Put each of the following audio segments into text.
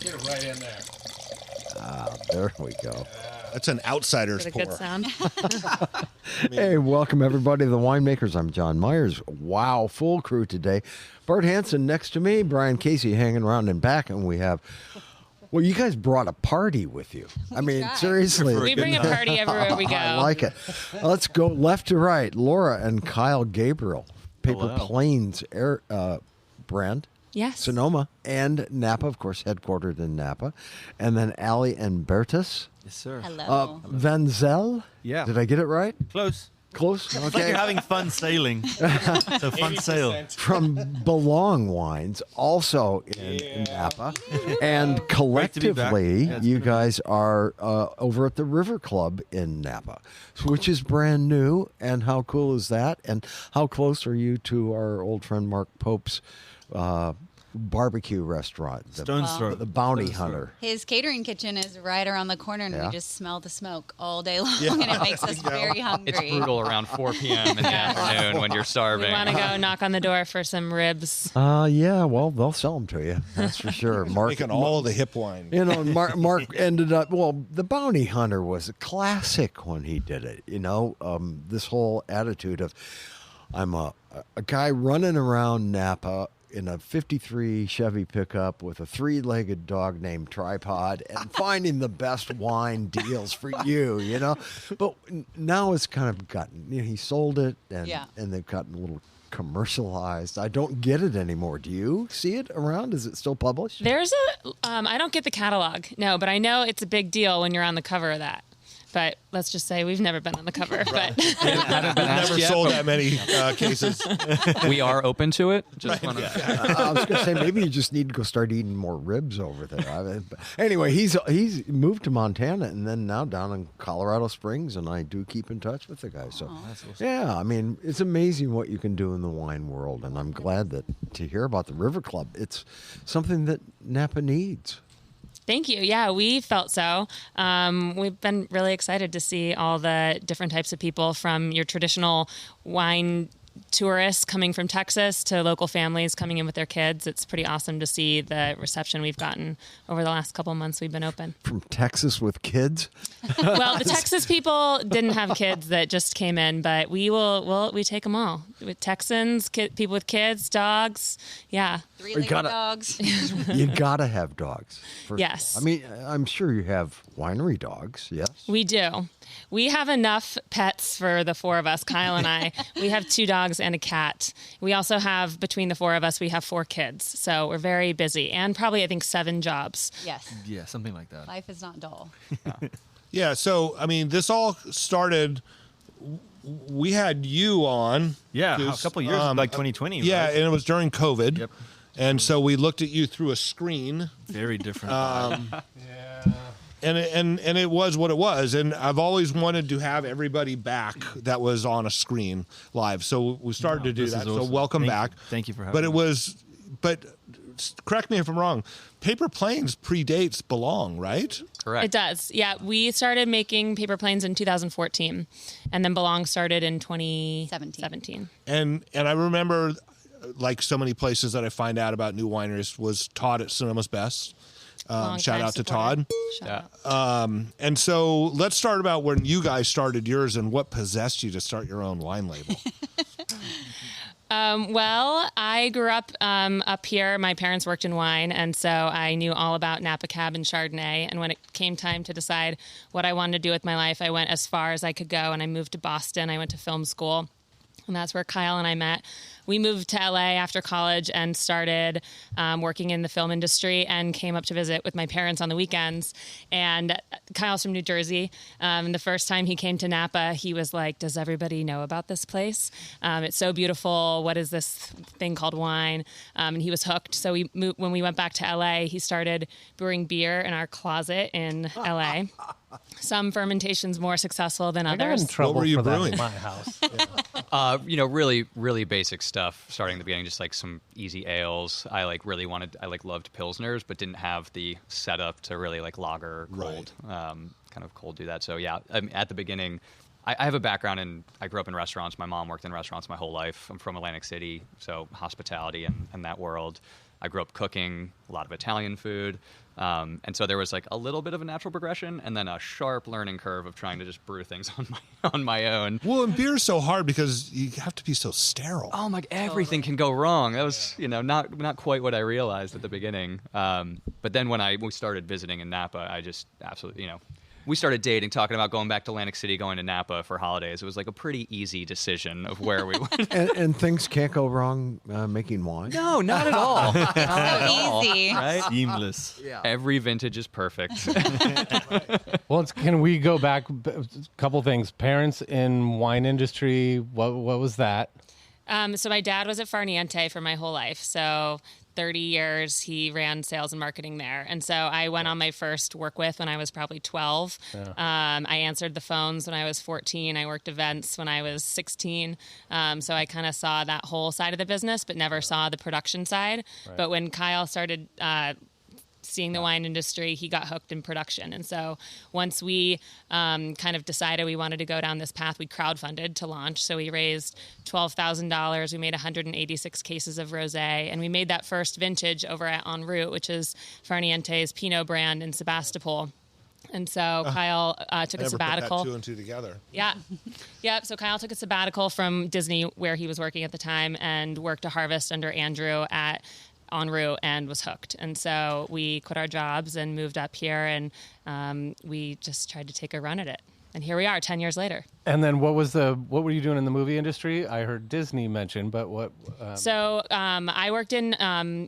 Get it right in there. There we go. That's an outsider's Is it a pour. good sound? Hey, welcome everybody to the Winemakers. I'm John Myers. Wow, full crew today. Bart Hansen next to me, Brian Casey hanging around in back, and we have... Well, you guys brought a party with you. I mean, seriously. We bring a party everywhere we go. I like it. Let's go left to right. Laura and Kyle Gabriel, Paper Plains brand. Yes. Sonoma and Napa, of course, headquartered in Napa. And then Allie and Bertus. Yes, sir. Hello. Van Zel. Yeah. Did I get it right? Close. Close? It's like Okay. you're having fun sailing. So fun sail. From Belong Wines, also in Napa. And Great to be back. collectively, Yeah, it's you been a guys are over at the River Club in Napa, which is brand new. And how cool is that? And how close are you to our old friend Mark Pope's barbecue restaurant, Stone's Throw. the Bounty Stone's Throw. Hunter? His catering kitchen is right around the corner, and Yeah. we just smell the smoke all day long, and it makes us very hungry. It's brutal around 4 p.m. in the afternoon when you're We starving. want to go knock on the door for some ribs. Yeah, well, they'll sell them to you. That's for sure. Mark, Making all the hip wine. you know, Mark ended up, well, the Bounty Hunter was a classic when he did it. You know, this whole attitude of, I'm a guy running around Napa in a 53 Chevy pickup with a three-legged dog named Tripod and finding the best wine deals for you, you know? But now it's kind of gotten, you know, he sold it and they've gotten a little commercialized. I don't get it anymore. Do you see it around? Is it still published? There's I don't get the catalog, no, but I know it's a big deal when you're on the cover of that. But let's just say we've never been on the cover. But Never sold that many cases. We are open to it. Just wanna, I was going to say maybe you just need to go start eating more ribs over there. But anyway, he's moved to Montana and then now down in Colorado Springs, and I do keep in touch with the guy. So yeah, I mean, it's amazing what you can do in the wine world, and I'm glad to hear about the River Club. It's something that Napa needs. Thank you. Yeah, we felt so. We've been really excited to see all the different types of people, from your traditional wine tourists coming from Texas to local families coming in with their kids. It's pretty awesome to see the reception we've gotten over the last couple of months we've been open. From Texas with kids? Well, the Texas people didn't have kids that just came in, but we take them all. With Texans, people with kids, dogs. Yeah. Three-legged dogs. You got to have dogs. Yes. I mean, I'm sure you have winery dogs, yes? We do. We have enough pets for the four of us, Kyle and I. We have 2 dogs and a cat. We also have, between the 4 of us, we have 4 kids. So we're very busy, and probably, I think, 7 jobs. Yes. Yeah, something like that. Life is not dull. Yeah, so, I mean, this all started... We had you on. Yeah, a couple years, like 2020. Yeah, right? and it was during COVID. Yep. And so we looked at you through a screen. Very different. And it was what it was. And I've always wanted to have everybody back that was on a screen live. So we started to do this that. is So awesome. welcome back. Thank you for having But it me. was, correct me if I'm wrong, Paper Plains predates Belong, right? correct. It does. Yeah, we started making Paper Planes in 2014, and then Belong started in 2017. And I remember, like so many places that I find out about new wineries, was Todd at Sonoma's Best. Shout out to Todd. Shout out. And so let's start about when you guys started yours and what possessed you to start your own wine label. Well, I grew up here. My parents worked in wine, and so I knew all about Napa Cab and Chardonnay. And when it came time to decide what I wanted to do with my life, I went as far as I could go, and I moved to Boston. I went to film school, and that's where Kyle and I met. We moved to LA after college and started working in the film industry, and came up to visit with my parents on the weekends. And Kyle's from New Jersey. And the first time he came to Napa, he was like, does everybody know about this place? It's so beautiful. What is this thing called wine? And he was hooked. So when we went back to LA, he started brewing beer in our closet in LA. Some fermentations more successul than I got in others. trouble What were you for that brewing? in my house. Really, really basic stuff. Starting at the beginning, just like some easy ales. I loved pilsners, but didn't have the setup to really like lager cold, kind of cold do that. So yeah, at the beginning, I have a background I grew up in restaurants. My mom worked in restaurants my whole life. I'm from Atlantic City, so hospitality and that world. I grew up cooking a lot of Italian food. And so there was like a little bit of a natural progression and then a sharp learning curve of trying to just brew things on my own. Well, and beer's so hard because you have to be so sterile. Oh my! Everything can go wrong. That was, not quite what I realized at the beginning. But then when we started visiting in Napa, I just absolutely, we started dating, talking about going back to Atlantic City, going to Napa for holidays. It was like a pretty easy decision of where we went. And things can't go wrong making wine? No, not at all. Not at all, easy. right? Seamless. Yeah. Every vintage is perfect. Well, can we go back a couple things? Parents in wine industry, what was that? So my dad was at Farniente for my whole life. So 30 years he ran sales and marketing there. And so I went on my first work with when I was probably 12. Yeah. I answered the phones when I was 14. I worked events when I was 16. So I kind of saw that whole side of the business, but never saw the production side. Right. But when Kyle started seeing the wine industry, he got hooked in production. And so once we kind of decided we wanted to go down this path, we crowdfunded to launch. So we raised $12,000. We made 186 cases of rosé, and we made that first vintage over at En Route, which is Farniente's Pinot brand in Sebastopol. And so Kyle took a sabbatical. Put that 2 and 2 together. Yeah. Yep. So Kyle took a sabbatical from Disney, where he was working at the time, and worked a harvest under Andrew at En Route and was hooked. And so we quit our jobs and moved up here, and we just tried to take a run at it. And here we are 10 years later. And then what were you doing in the movie industry? I heard Disney mentioned, but what? So I worked in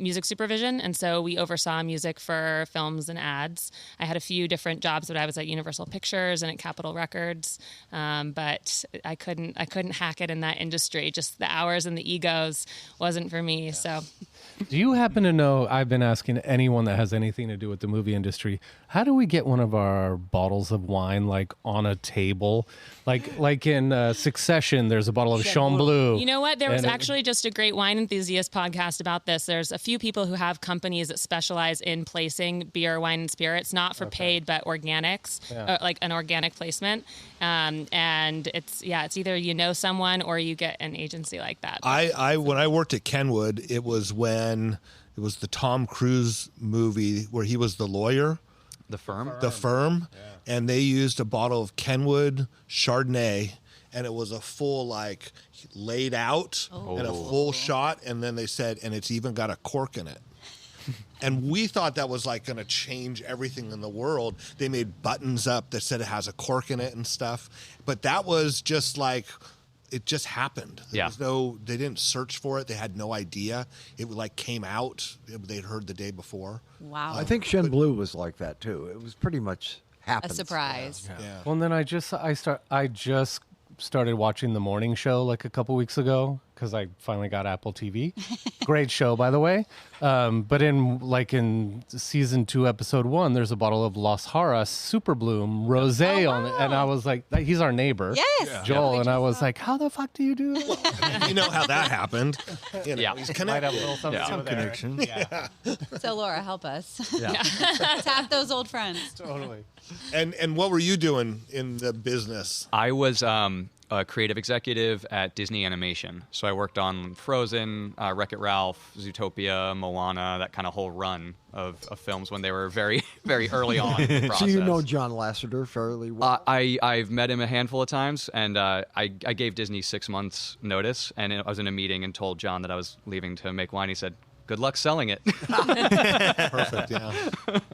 music supervision, and so we oversaw music for films and ads. I had a few different jobs, but I was at Universal Pictures and at Capitol Records. But I couldn't hack it in that industry. Just the hours and the egos wasn't for me. So. Do you happen to know, I've been asking anyone that has anything to do with the movie industry, how do we get one of our bottles of wine like on a table? Like in Succession, there's a bottle of Chamblou. You know what? There was actually just a great wine enthusiast podcast about this. There's a few people who have companies that specialize in placing beer, wine, and spirits, not for paid, but organics, like an organic placement. And it's either someone or you get an agency like that. When I worked at Kenwood, it was when it was the Tom Cruise movie where he was the lawyer. The Firm? The Firm. Yeah. And they used a bottle of Kenwood Chardonnay, and it was a full, laid out and a full shot. And then they said, and it's even got a cork in it. And we thought that was going to change everything in the world. They made buttons up that said it has a cork in it and stuff. But that was just it just happened. There was they didn't search for it. They had no idea. It came out. They'd heard the day before. Wow. I think Chamblou was like that too. It was pretty much a surprise. Yeah. Well, and then I just started watching The Morning Show a couple weeks ago because I finally got Apple TV. Great show, by the way. But in season 2, episode 1, there's a bottle of Los Haras Super Bloom Rosé on it, and I was like, he's our neighbor, Yes, Joel, and I was like, how the fuck do you do it? You know how that happened. He's Might have a connected. little something Some there. connection. So Laura, help us. Yeah. Tap those old friends. Totally. And what were you doing in the business? I was a creative executive at Disney Animation. So I worked on Frozen, Wreck-It Ralph, Zootopia, Moana, that kind of whole run of films when they were very, very early on in the process. So you know John Lasseter fairly well? I've met him a handful of times, and I gave Disney 6 months notice, and I was in a meeting and told John that I was leaving to make wine. He said, good luck selling it. Perfect, yeah.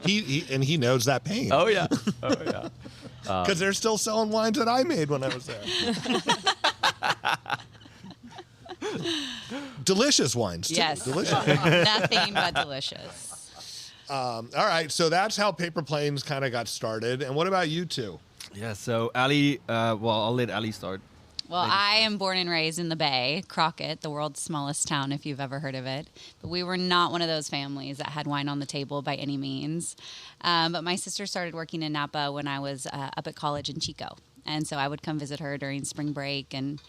He knows that pain. Oh, yeah. Because they're still selling wines that I made when I was there. Delicious wines, too. Yes. Delicious. Nothing but delicious. All right, so that's how Paper Planes kind of got started. And what about you two? Yeah, so Ali, I'll let Ali start. Well, I am born and raised in the Bay, Crockett, the world's smallest town, if you've ever heard of it. But we were not one of those families that had wine on the table by any means. But my sister started working in Napa when I was up at college in Chico. And so I would come visit her during spring break, and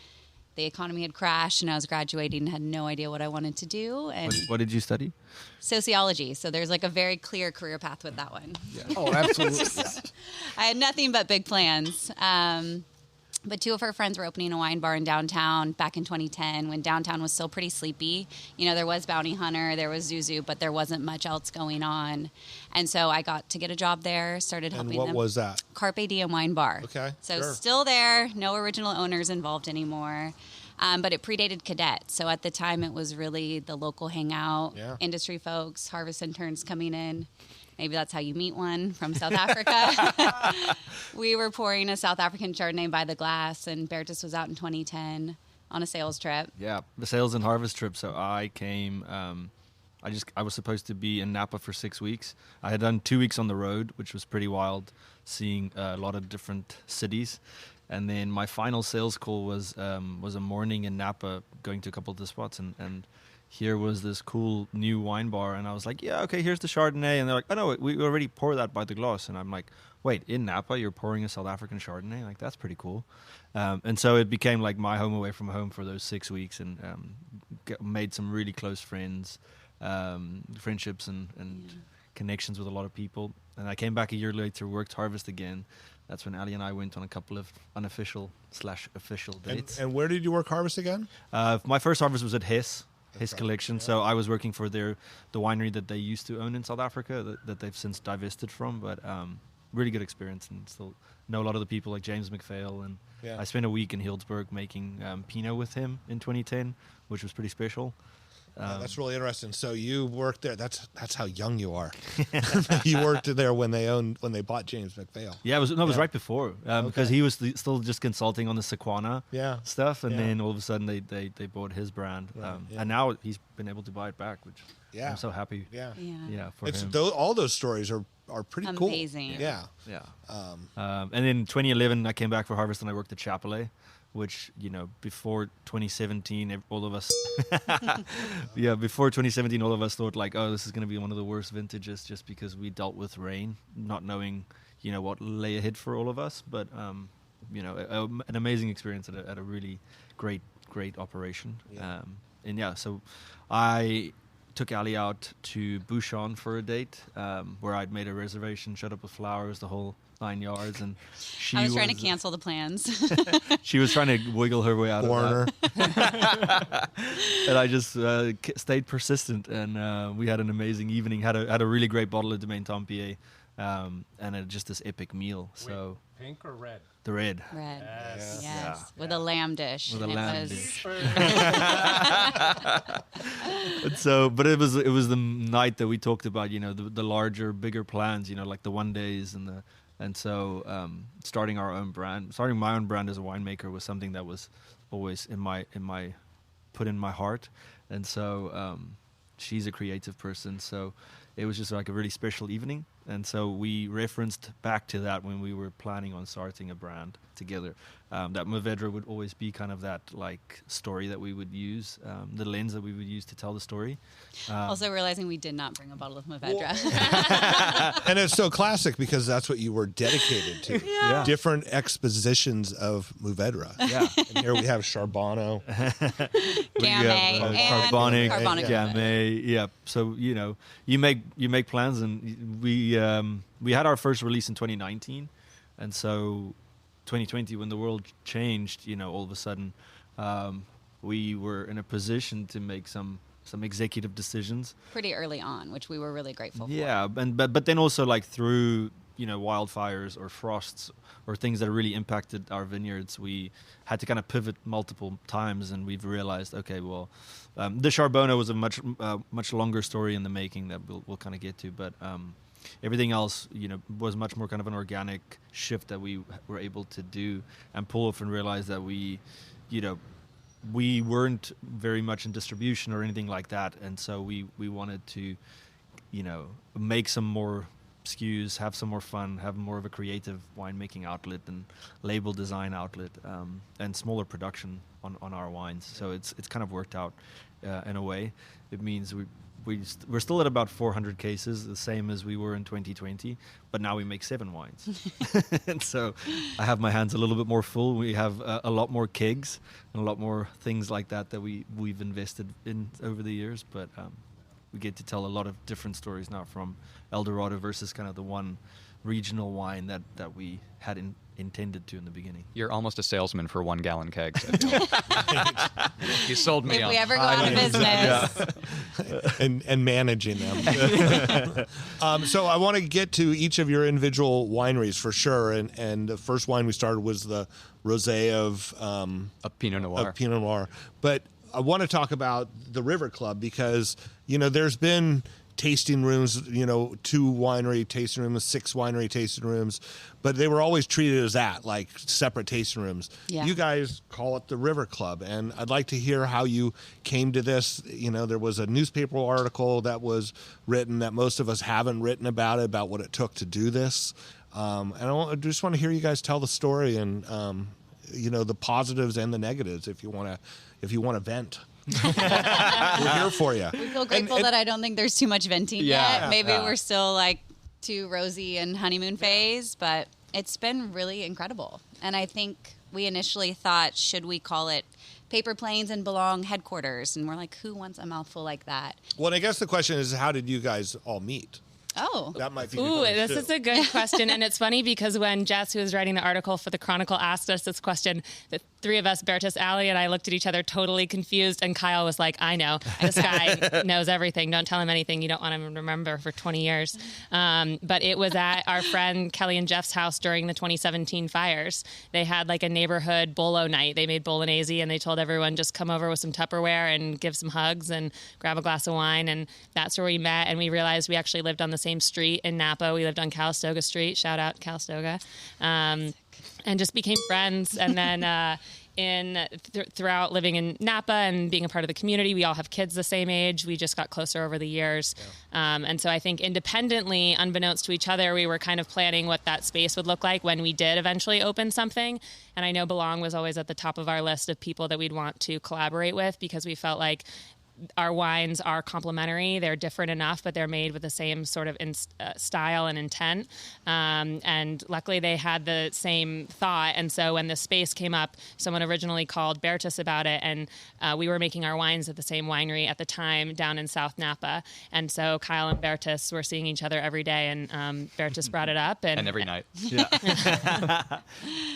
the economy had crashed, and I was graduating and had no idea what I wanted to do. And What did you study? sociology. So there's a very clear career path with that one. Oh, absolutely. I had nothing but big plans. But two of her friends were opening a wine bar in downtown back in 2010 when downtown was still pretty sleepy. There was Bounty Hunter, there was Zuzu, but there wasn't much else going on. And so I got to get a job there, started helping them. And what was that? Carpe Diem Wine Bar. Okay, So sure. still there, no original owners involved anymore. But it predated Cadet. So at the time, it was really the local hangout, industry folks, harvest interns coming in. Maybe that's how you meet one from South Africa. We were pouring a South African Chardonnay by the glass, and Bertus was out in 2010 on a sales trip. Yeah, the sales and harvest trip. So I came. I was supposed to be in Napa for 6 weeks. I had done 2 weeks on the road, which was pretty wild, seeing a lot of different cities. And then my final sales call was a morning in Napa, going to a couple of the spots, and here was this cool new wine bar, and I was like, yeah, okay, here's the Chardonnay. And they're like, oh, no, we already pour that by the glass. And I'm like, wait, in Napa, you're pouring a South African Chardonnay? Like, that's pretty cool. And so it became like my home away from home for those 6 weeks, and made some really close friends, friendships and connections with a lot of people. And I came back a year later, worked harvest again. That's when Ali and I went on a couple of unofficial/official dates. And where did you work harvest again? My first harvest was at Hess Collection. So I was working for the winery that they used to own in South Africa that they've since divested from. But really good experience, and still know a lot of the people like James McPhail. And I spent a week in Healdsburg making Pinot with him in 2010, which was pretty special. That's really interesting. So you worked there. That's how young you are. You worked there when they bought James McPhail. Yeah, it was right before because he was still just consulting on the Sequana stuff, and then all of a sudden they bought his brand, and now he's been able to buy it back, which I'm so happy. Yeah. For him. All those stories are pretty cool. Amazing. Yeah. And then in 2011, I came back for harvest and I worked at Chapelet, which, before 2017, all of us, before 2017, all of us thought like, oh, this is going to be one of the worst vintages just because we dealt with rain, not knowing, what lay ahead for all of us. But, an amazing experience at a really great operation. So I took Ali out to Bouchon for a date, where I'd made a reservation, showed up with flowers, the whole 9 yards, and I was trying to cancel the plans. She was trying to wiggle her way out of that. And I just stayed persistent, and we had an amazing evening. Had a really great bottle of Domaine Tempier, and just this epic meal. So pink or red? The red. Red. Yes. With a lamb dish. With a lamb dish. But it was the night that we talked about, the larger, bigger plans, like the one days and so starting my own brand as a winemaker was something that was always put in my heart. And so she's a creative person, so it was just like a really special evening. And so we referenced back to that when we were planning on starting a brand together. That Mourvèdre would always be kind of that like story that we would use, the lens that we would use to tell the story. Also realizing we did not bring a bottle of Mourvèdre. And it's so classic because that's what you were dedicated to. Different expositions of Mourvèdre. Yeah. And here we have Charbonneau. Gamay. Carbonic. Gamay. Yeah. So, you make plans, and we had our first release in 2019. And so 2020, when the world changed, all of a sudden, we were in a position to make some executive decisions Pretty early on, which we were really grateful for. Yeah, but then also like through wildfires or frosts or things that really impacted our vineyards, we had to kind of pivot multiple times, and we've realized, okay, well, the Charbonneau was a much longer story in the making that we'll kind of get to, but everything else, was much more kind of an organic shift that we were able to do and pull off, and realize that we weren't very much in distribution or anything like that, and so we wanted to, make some more SKUs, have some more fun, have more of a creative winemaking outlet and label design outlet, and smaller production on our wines. So it's kind of worked out in a way. It means we're still at about 400 cases, the same as we were in 2020, but now we make 7 wines. And so I have my hands a little bit more full. We have a lot more kegs and a lot more things like that we've invested in over the years, but we get to tell a lot of different stories now from El Dorado versus kind of the one regional wine that we had intended to in the beginning. You're almost a salesman for 1 gallon kegs. I feel. You sold me If on. we ever go out of business. and managing them. So I want to get to each of your individual wineries for sure. And the first wine we started was the rosé of A Pinot Noir. Pinot Noir. But I want to talk about the River Club because, you know, there's been tasting rooms, you know, 2 winery tasting rooms, 6 winery tasting rooms, but they were always treated as that, like separate tasting rooms. Yeah. You guys call it the River Club, and I'd like to hear how you came to this. You know, there was a newspaper article that was written that most of us haven't written about it, about what it took to do this. And I just want to hear you guys tell the story and, you know, the positives and the negatives if you want to vent. We're here for you. We feel grateful that I don't think there's too much venting yet. Maybe we're still like too rosy and honeymoon phase, but it's been really incredible. And I think we initially thought, should we call it Paper Planes and Belong headquarters? And we're like, who wants a mouthful like that? Well, and I guess the question is, how did you guys all meet? Oh, That might be. Ooh, this too. is a good question. And it's funny because when Jess, who was writing the article for the Chronicle, asked us this question, the 3 of us, Bertus, Allie, and I looked at each other totally confused. And Kyle was like, I know. This guy knows everything. Don't tell him anything you don't want him to remember for 20 years. But it was at our friend Kelly and Jeff's house during the 2017 fires. They had like a neighborhood bolo night. They made bolognese and they told everyone just come over with some Tupperware and give some hugs and grab a glass of wine. And that's where we met. And we realized we actually lived on the same street in Napa. We lived on Calistoga Street. Shout out Calistoga. And just became friends. And then throughout living in Napa and being a part of the community, we all have kids the same age. We just got closer over the years. And so I think independently, unbeknownst to each other, we were kind of planning what that space would look like when we did eventually open something. And I know Belong was always at the top of our list of people that we'd want to collaborate with because we felt like our wines are complementary. They're different enough, but they're made with the same sort of style and intent. And luckily they had the same thought. And so when the space came up, someone originally called Bertus about it. And we were making our wines at the same winery at the time down in South Napa. And so Kyle and Bertus were seeing each other every day. And Bertus brought it up. And every night. Yeah.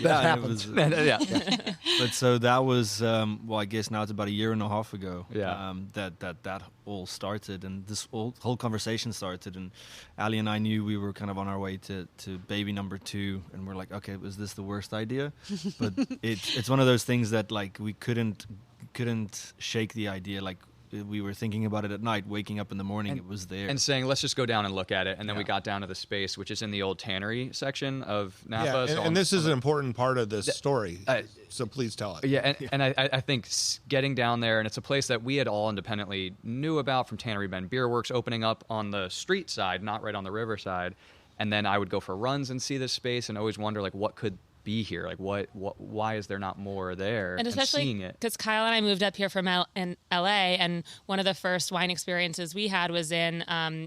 That happens. But so that was, well, I guess now it's about a year and a half ago. Yeah. That all started, and this whole conversation started, and Ali and I knew we were kind of on our way to baby number 2, and we're like, okay, was this the worst idea? But it's one of those things that like we couldn't shake the idea. Like we were thinking about it at night, waking up in the morning, it was there. And saying, let's just go down and look at it. And then we got down to the space, which is in the old Tannery section of Napa. Yeah, and this is an important part of this story. So please tell it. Yeah, and I think getting down there, and it's a place that we had all independently knew about from Tannery Bend Beer Works opening up on the street side, not right on the river side. And then I would go for runs and see this space and always wonder, like, what could be here? Like, why is there not more there? And especially seeing it. because Kyle and I moved up here from in LA, and one of the first wine experiences we had was in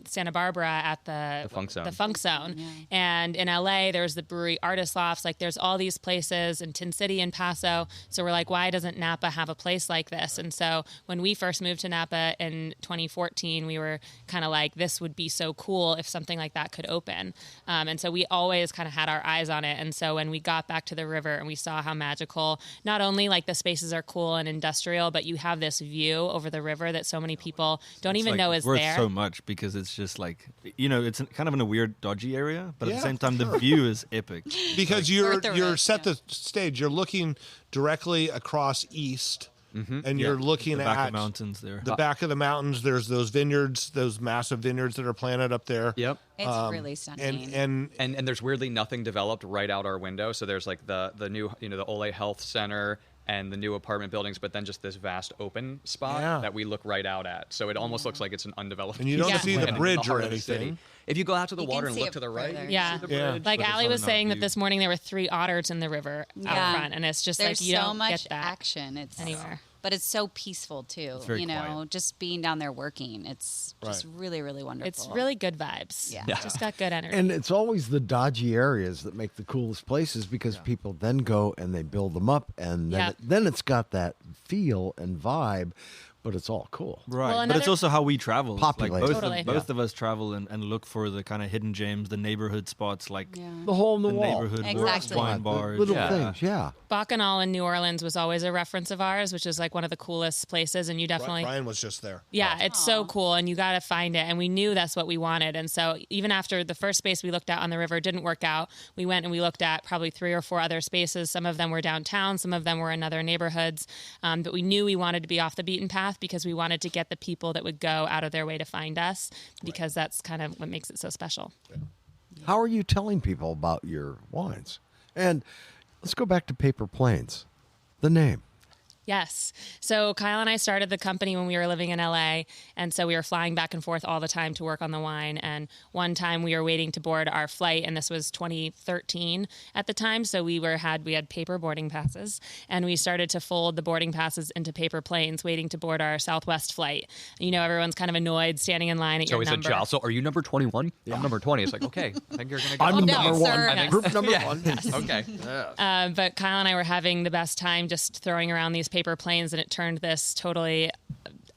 Santa Barbara at the Funk Zone. The Funk Zone. Yeah. And in LA, there's the brewery Artist Lofts. Like, there's all these places in Tin City and Paso. So we're like, why doesn't Napa have a place like this? And so when we first moved to Napa in 2014, we were kind of like, this would be so cool if something like that could open. And so we always kind of had our eyes on it. And so when we got back to the river and we saw how magical, not only like the spaces are cool and industrial, but you have this view over the river that so many people don't even know is worth there. so much because it's just like, you know, it's kind of in a weird, dodgy area, but at Yeah, the same time, the view is epic. Because Worth the you're risk, set the stage. You're looking directly across east, and you're looking the back at of mountains there. the back of the mountains. There's those vineyards, those massive vineyards that are planted up there. Yep. it's really stunning. And there's weirdly nothing developed right out our window. So there's like the new, you know, the Ole Health Center and the new apartment buildings, but then just this vast open spot that we look right out at. So it almost looks like it's an undeveloped And you don't piece of see the land in bridge or heart of the city. anything. If you go out to the You water can and see look it to the right, further. you Yeah. can see the Yeah. bridge. Like but it's Allie not was enough saying that view. this morning there were 3 otters in the river out front, and it's just There's like you so don't much get that action. It's anywhere. But it's so peaceful too. very You know, quiet. just being down there working, it's just really, really wonderful. It's really good vibes. Yeah. Just got good energy. And it's always the dodgy areas that make the coolest places because people then go and they build them up, and then, Yeah. then it's got that feel and vibe. but it's all cool. Right, Well, but it's another- also how we travel. Populated. Like Totally. both of us travel and look for the kind of hidden gems, the neighborhood spots, like The hole in the, the wall. neighborhood Exactly. wine The bars. little Yeah. things, yeah. Bacchanal in New Orleans was always a reference of ours, which is like one of the coolest places. And you definitely, Brian was just there. yeah, it's so cool. And you got to find it. And we knew that's what we wanted. And so even after the first space we looked at on the river didn't work out, we went and we looked at probably 3 or 4 other spaces. Some of them were downtown, some of them were in other neighborhoods. But we knew we wanted to be off the beaten path because we wanted to get the people that would go out of their way to find us, because that's kind of what makes it so special. How are you telling people about your wines? And let's go back to Paper Planes. The name. Yes. So Kyle and I started the company when we were living in LA. And so we were flying back and forth all the time to work on the wine. And one time we were waiting to board our flight, and this was 2013 at the time. So we had paper boarding passes, and we started to fold the boarding passes into paper planes waiting to board our Southwest flight. You know, everyone's kind of annoyed standing in line at It's your always number. a jostle. Are you number 21? I'm number 20. It's like, okay, I think you're going to go. I'm no, number sir. one. Yes. Group number Yeah. one. Okay. But Kyle and I were having the best time just throwing around these paper planes, and it turned this totally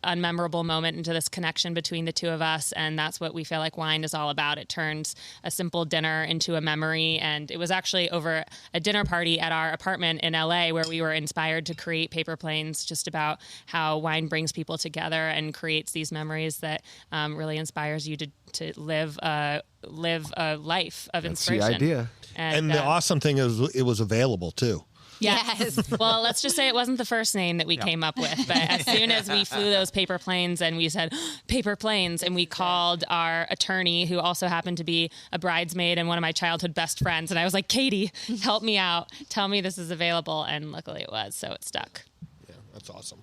unmemorable moment into this connection between the two of us. And that's what we feel like wine is all about. It turns a simple dinner into a memory. And it was actually over a dinner party at our apartment in LA where we were inspired to create paper planes, just about how wine brings people together and creates these memories that really inspires you to live a life of That's the inspiration. idea. And the awesome thing is it was available too. Yes. Well, let's just say it wasn't the first name that we came up with, but as soon as we flew those paper planes and we said paper planes, and we called our attorney, who also happened to be a bridesmaid and one of my childhood best friends, and I was like, Katie, help me out. Tell me this is available. And luckily it was, so it stuck. Yeah, that's awesome.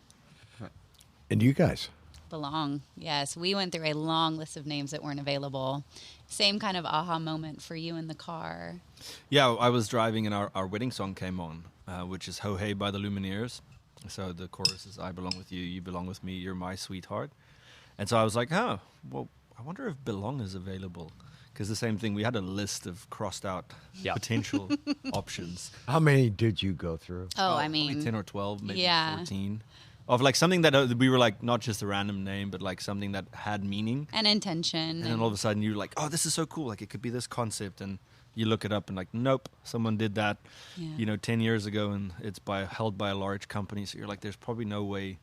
And you guys? Belong. Yes, we went through a long list of names that weren't available. Same kind of aha moment for you in the car. Yeah, I was driving and our wedding song came on, which is Ho Hey by the Lumineers. So the chorus is I belong with you, you belong with me, you're my sweetheart. And so I was like, oh, well, I wonder if Belong is available. Because the same thing, we had a list of crossed out potential options. How many did you go through? Oh, I Probably mean, 10 or 12, maybe yeah. 14. Of like something that we were like, not just a random name, but like something that had meaning. an intention. And then all of a sudden you're like, oh, this is so cool. Like it could be this concept. And you look it up and like, nope, someone did that, Yeah. 10 years ago, and it's held by a large company. So you're like, there's probably no way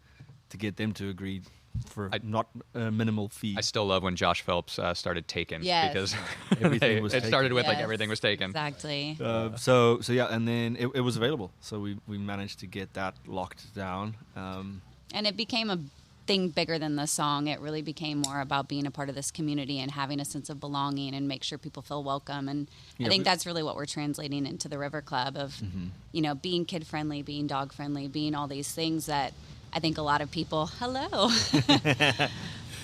to get them to agree for not a minimal fee. I still love when Josh Phelps started Taken. Yes. Because Everything was it taken. started with like Yes. everything was taken. Exactly. So yeah, and then it was available. So we managed to get that locked down. And it became a thing bigger than the song. It really became more about being a part of this community and having a sense of belonging and make sure people feel welcome. And I think that's really what we're translating into the River Club of, being kid friendly, being dog friendly, being all these things that I think a lot of people, hello.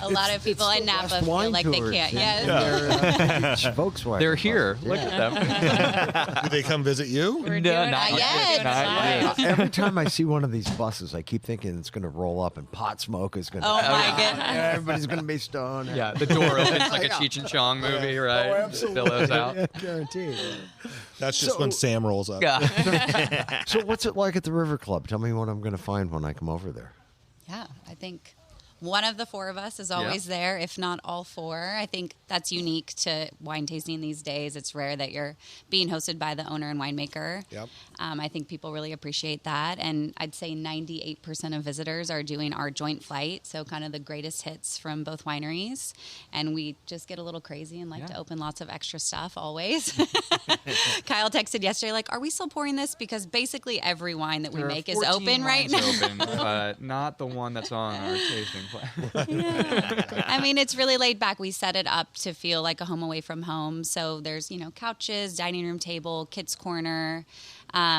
A lot of people in Napa feel like they can't. Yes. Volkswagen. They're here. Look at them. Did they come visit you? We're No, doing not it. yet. We're doing it Not live. Every time I see one of these buses, I keep thinking it's going to roll up and pot smoke is going to. Oh my goodness. Everybody's going to be stoned. Yeah, the door opens like a Cheech and Chong movie, right? absolutely. Billows out. Yeah, guaranteed. That's just when Sam rolls up. Yeah. So, what's it like at the River Club? Tell me what I'm going to find when I come over there. Yeah, I think one of the four of us is always there, if not all four. I think that's unique to wine tasting these days. It's rare that you're being hosted by the owner and winemaker. Yep. I think people really appreciate that. And I'd say 98% of visitors are doing our joint flight, so kind of the greatest hits from both wineries. And we just get a little crazy and like to open lots of extra stuff always. Kyle texted yesterday, like, are we still pouring this? Because basically every wine that we There are make is 14 open right wines now. open, but not the one that's on our tasting plan. I mean, it's really laid back. We set it up to feel like a home away from home. So there's, couches, dining room table, kids' corner.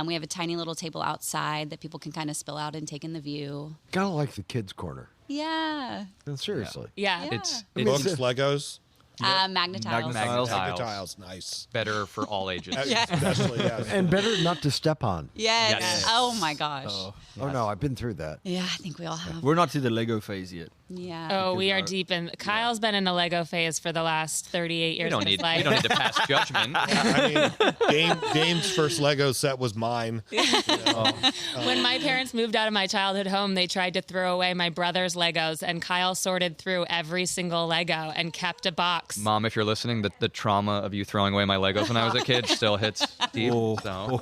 We have a tiny little table outside that people can kind of spill out and take in the view. Kind of like the kids' corner. Yeah. No, seriously. Yeah. It's Books, Legos, Magnetiles. Magnetiles. tiles, nice. better for all ages. Especially, yes. And better not to step on. Yes. Yes. Oh, my gosh. Oh, no, I've been through that. Yeah, I think we all have. We're not to the Lego phase yet. Yeah. Oh, we are deep in. Kyle's been in the Lego phase for the last 38 years. We don't need to pass judgment. I mean, Dame's first Lego set was mine. When my parents moved out of my childhood home, they tried to throw away my brother's Legos, and Kyle sorted through every single Lego and kept a box. Mom, if you're listening, the trauma of you throwing away my Legos when I was a kid still hits deep. So.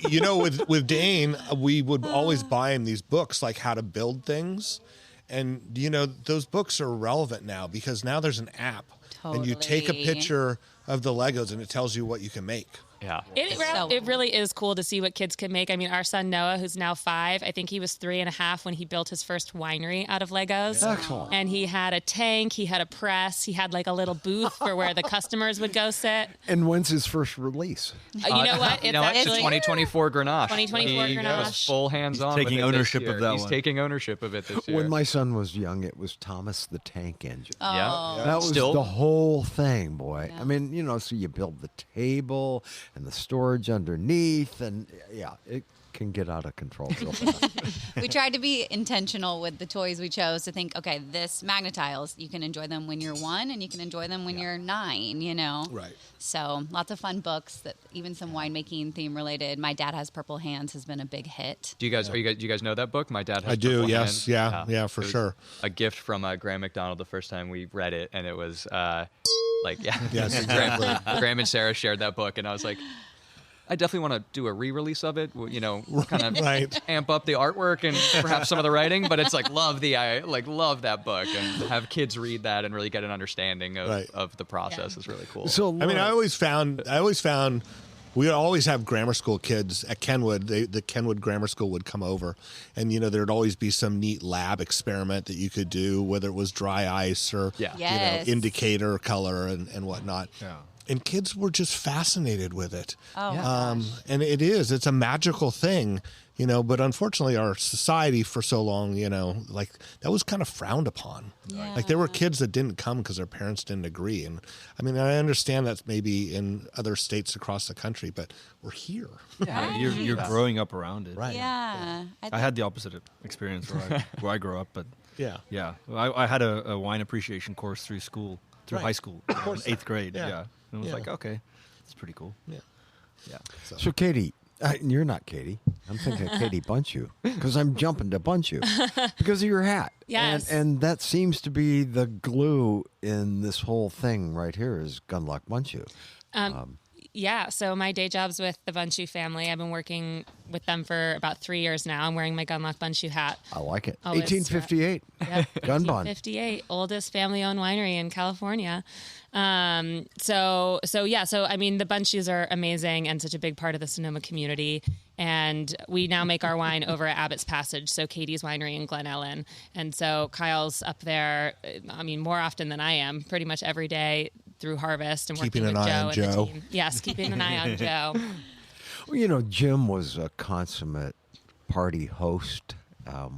You know, with Dane, we would always buy him these books like how to build things. And, you know, those books are relevant now because now there's an app. And you take a picture of the Legos and it tells you what you can make. Yeah. It really is cool to see what kids can make. I mean, our son Noah, who's now 5, I think he was 3.5 when he built his first winery out of Legos. Excellent. And he had a tank, he had a press, he had like a little booth for where the customers would go sit. And when's his first release? You know what? It's It's actually 2024 Grenache. 2024 He Grenache. was full hands-on. He's taking with it this ownership year. of that He's one. taking ownership of it this year. When my son was young, it was Thomas the Tank Engine. Yeah. That was Still- the whole thing, boy. I mean, you know, so you build the table and the storage underneath, and yeah, it can get out of control real fast. We tried to be intentional with the toys we chose to think, okay, this Magnetiles, you can enjoy them when you're 1 and you can enjoy them when you're 9, you know? Right. So lots of fun books that even some winemaking theme related. My Dad Has Purple Hands has been a big hit. Do you guys know that book? My Dad has I do, Purple yes. Hands. Yeah, for It was sure. A gift from Graham McDonald the first time we read it, and it was Yes, Graham and Sarah shared that book, and I was like, I definitely want to do a re-release of it. You know, kind of Right. amp up the artwork and perhaps some of the writing, but it's like love that book and have kids read that and really get an understanding of, Right. of the process is really cool. So, I mean, I always found we would always have grammar school kids at Kenwood. The Kenwood Grammar School would come over, and you know there'd always be some neat lab experiment that you could do, whether it was dry ice or Yeah. Yes. indicator color and whatnot. Yeah. And kids were just fascinated with it. Oh, gosh. And it's a magical thing, you know, but unfortunately our society for so long, you know, like that was kind of frowned upon. Yeah. Like there were kids that didn't come because their parents didn't agree. And I mean, I understand that's maybe in other states across the country, but we're here. You're growing up around it. Right. Yeah. I had the opposite experience where I grew up, but Yeah. yeah, I had a wine appreciation course through Right. high school, Of course. 8th grade. Yeah. Yeah, and it was Yeah. like, okay, it's pretty cool. Yeah. Yeah. So Katie, you're not Katie. I'm thinking Katie Bunchu because I'm jumping to Bunchu because of your hat. Yes. And that seems to be the glue in this whole thing right here is Gunlock Bunchu. Yeah, so my day job's with the Bunchu family. I've been working with them for about 3 years now. I'm wearing my Gunlock Bunchu hat. I like it. Always, 1858. Yep, Gun bun. 1858, oldest family-owned winery in California. So I mean, the Bunchus are amazing and such a big part of the Sonoma community. And we now make our wine over at Abbott's Passage, so Katie's Winery in Glen Ellen. And so Kyle's up there, I mean, more often than I am, pretty much every day through harvest and Keeping working an with eye Joe on and the Joe. team. Yes, keeping an eye on Joe. Well, you know, Jim was a consummate party host,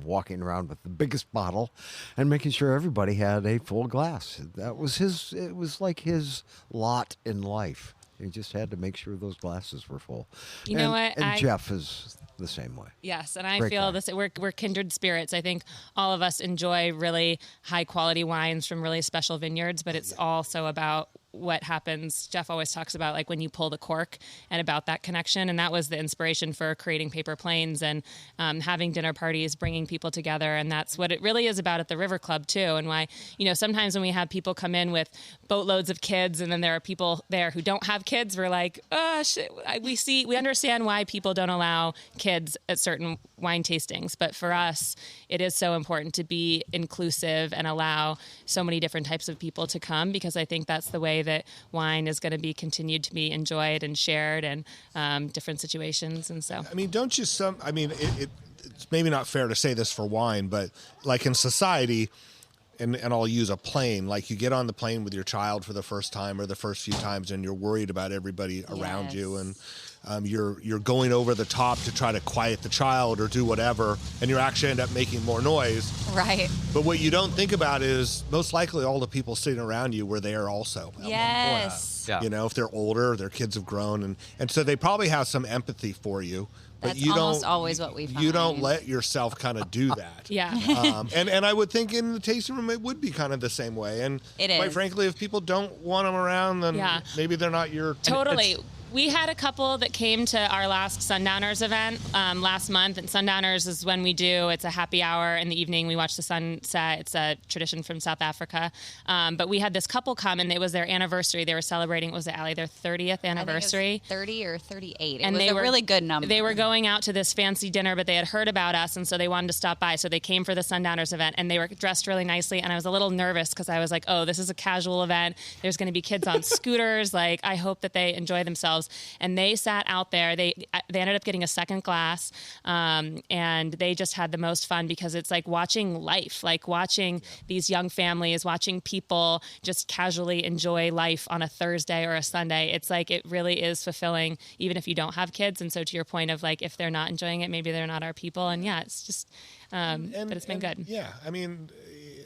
walking around with the biggest bottle and making sure everybody had a full glass. That was it was like his lot in life. He just had to make sure those glasses were full. You know what? And Jeff is the same way. Yes, and I Great feel guy. this. We're kindred spirits. I think all of us enjoy really high quality wines from really special vineyards, but it's also about what happens. Jeff always talks about like when you pull the cork and about that connection, and that was the inspiration for creating Paper Planes and having dinner parties, bringing people together, and that's what it really is about at the River Club too. And why, you know, sometimes when we have people come in with boatloads of kids, and then there are people there who don't have kids, we're like, we understand why people don't allow kids at certain wine tastings, but for us, it is so important to be inclusive and allow so many different types of people to come, because I think that's the way that wine is going to be continued to be enjoyed and shared in different situations. And so, I mean, don't you it's maybe not fair to say this for wine, but like in society, and I'll use a plane, like you get on the plane with your child for the first time or the first few times, and you're worried about everybody around you, and you're going over the top to try to quiet the child or do whatever, and you actually end up making more noise. Right. But what you don't think about is most likely all the people sitting around you were there also at one point. Yes. Yeah. You know, if they're older, their kids have grown, and so they probably have some empathy for you. But That's you almost don't, always what we find. You don't let yourself kind of do that. Yeah. And I would think in the tasting room it would be kind of the same way. And It quite is. frankly, if people don't want them around, then maybe they're not your Totally. We had a couple that came to our last Sundowners event last month, and Sundowners is when it's a happy hour in the evening. We watch the sunset. It's a tradition from South Africa. But we had this couple come, and it was their anniversary. They were celebrating, what was it, Allie, their 30th anniversary? I think it was 30 or 38. And it was a really good number. They were going out to this fancy dinner, but they had heard about us, and so they wanted to stop by. So they came for the Sundowners event, and they were dressed really nicely. And I was a little nervous because I was like, oh, this is a casual event. There's going to be kids on scooters. Like, I hope that they enjoy themselves. And they sat out there. They ended up getting a second glass, and they just had the most fun because it's like watching life, like watching these young families, watching people just casually enjoy life on a Thursday or a Sunday. It's like it really is fulfilling, even if you don't have kids. And so to your point of like, if they're not enjoying it, maybe they're not our people. And yeah, it's just, but it's been good. Yeah, I mean,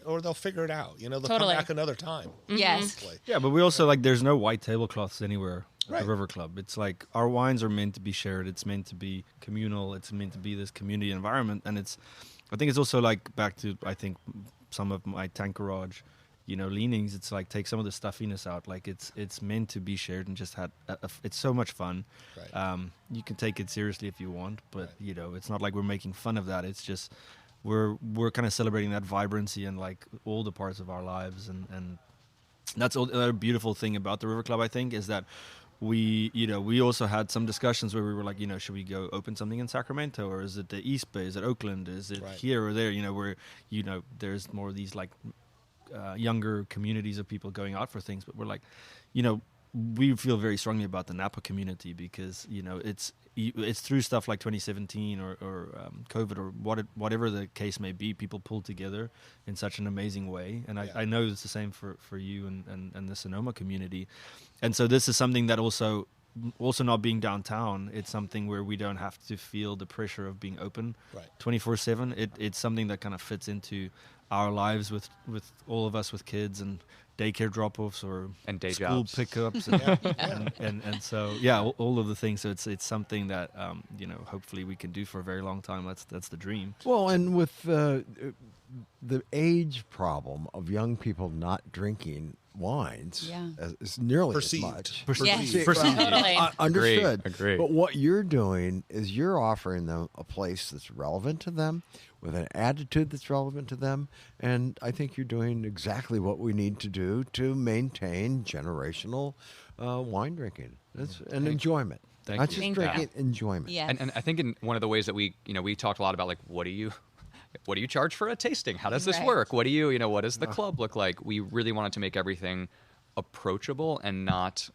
or they'll figure it out. You know, they'll Totally. come back another time. Yes. Yeah, but we also like there's no white tablecloths anywhere at Right. the River Club. It's like our wines are meant to be shared. It's meant to be communal. It's meant to be this community environment. And I think it's also like back to, I think, some of my tank garage, leanings. It's like take some of the stuffiness out. Like it's meant to be shared and just it's so much fun. Right. You can take it seriously if you want, but it's not like we're making fun of that. It's just we're kind of celebrating that vibrancy and like all the parts of our lives, and that's another beautiful thing about the River Club, I think, is that we also had some discussions where we were like, should we go open something in Sacramento, or is it the East Bay, is it Oakland, is it here or there, where there's more of these like younger communities of people going out for things. But we're like, we feel very strongly about the Napa community because it's through stuff like 2017 or COVID or whatever the case may be, people pull together in such an amazing way. And I know it's the same for you and the Sonoma community. And so this is something that also not being downtown, it's something where we don't have to feel the pressure of being open 24/7. It's something that kind of fits into our lives with all of us with kids and daycare drop-offs and day school jobs. pickups and so all of the things. So it's something that hopefully we can do for a very long time. That's the dream. Well, and with the age problem of young people not drinking wines is nearly Perceived. as much. Perceived. Totally. Understood. Agreed. But what you're doing is you're offering them a place that's relevant to them, with an attitude that's relevant to them, and I think you're doing exactly what we need to do to maintain generational wine drinking. That's an enjoyment. Thank Not you. just Thank drinking, enjoyment. Yes. And I think in one of the ways that we talked a lot about, like, what do you charge for a tasting? How does this Right. work? What does the club look like? We really wanted to make everything approachable and not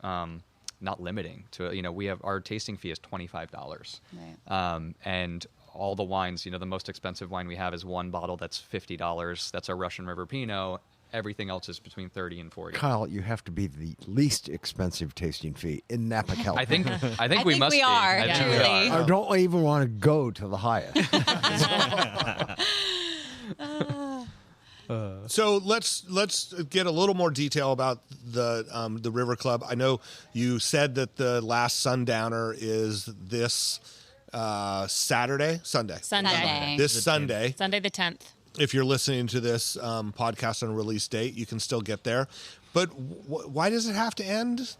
limiting to, we have our tasting fee is $25. Right. And all the wines, the most expensive wine we have is one bottle that's $50. That's our Russian River Pinot. Everything else is between 30 and 40. Kyle, you have to be the least expensive tasting fee in Napa, California. I think we must be. are, I think we truly. are. I don't even want to go to the highest. So let's get a little more detail about the River Club. I know you said that the last Sundowner is this Sunday. Sunday. This Sunday. Sunday the 10th. If you're listening to this podcast on a release date, you can still get there. But why does it have to end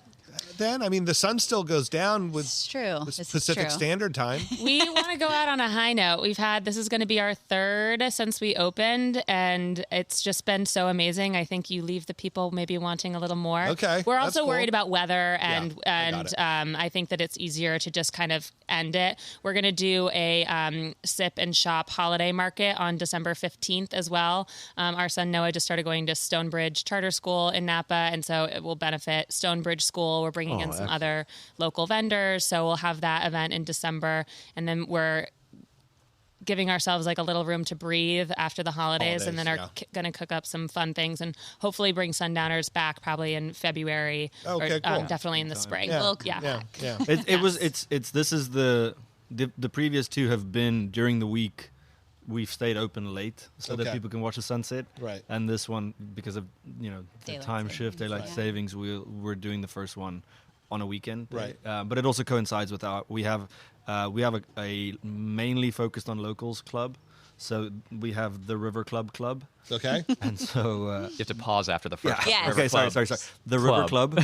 then? I mean, the sun still goes down with It's true. the This is Pacific true. Standard Time. We want to go out on a high note. This is going to be our third since we opened, and it's just been so amazing. I think you leave the people maybe wanting a little more. Okay, We're that's also cool. worried about weather, and I got it. I think that it's easier to just kind of end it. We're going to do a sip and shop holiday market on December 15th as well. Our son Noah just started going to Stonebridge Charter School in Napa, and so it will benefit Stonebridge School. We're bringing in some other local vendors, so we'll have that event in December, and then we're giving ourselves like a little room to breathe after the holidays and then are going to cook up some fun things and hopefully bring Sundowners back probably in February Okay, or cool. definitely in the spring. Yeah. We'll come Yeah, back. yeah. This is the previous two have been during the week we've stayed open late so that Okay. people can watch the sunset. Right. And this one, because of the Daylight time savings, shift, daylight yeah. savings, we're doing the first one on a weekend. Right. But it also coincides with we have a mainly focused on locals club. So we have the River Club, Okay. and so You have to pause after the first. Yes. River okay, sorry. Club. The River Club.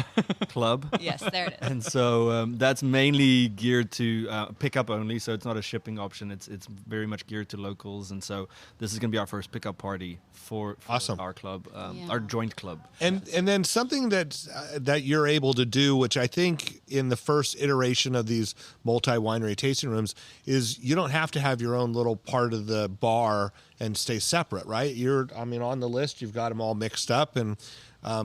Club. Yes, there it is. And so that's mainly geared to pickup only, so it's not a shipping option. It's very much geared to locals, and so this is going to be our first pickup party for Awesome. our club, Yeah. our joint club. And then something that you're able to do, which I think in the first iteration of these multi-winery tasting rooms, is you don't have to have your own little part of the bar and stay separate, right? On the list, you've got them all mixed up, and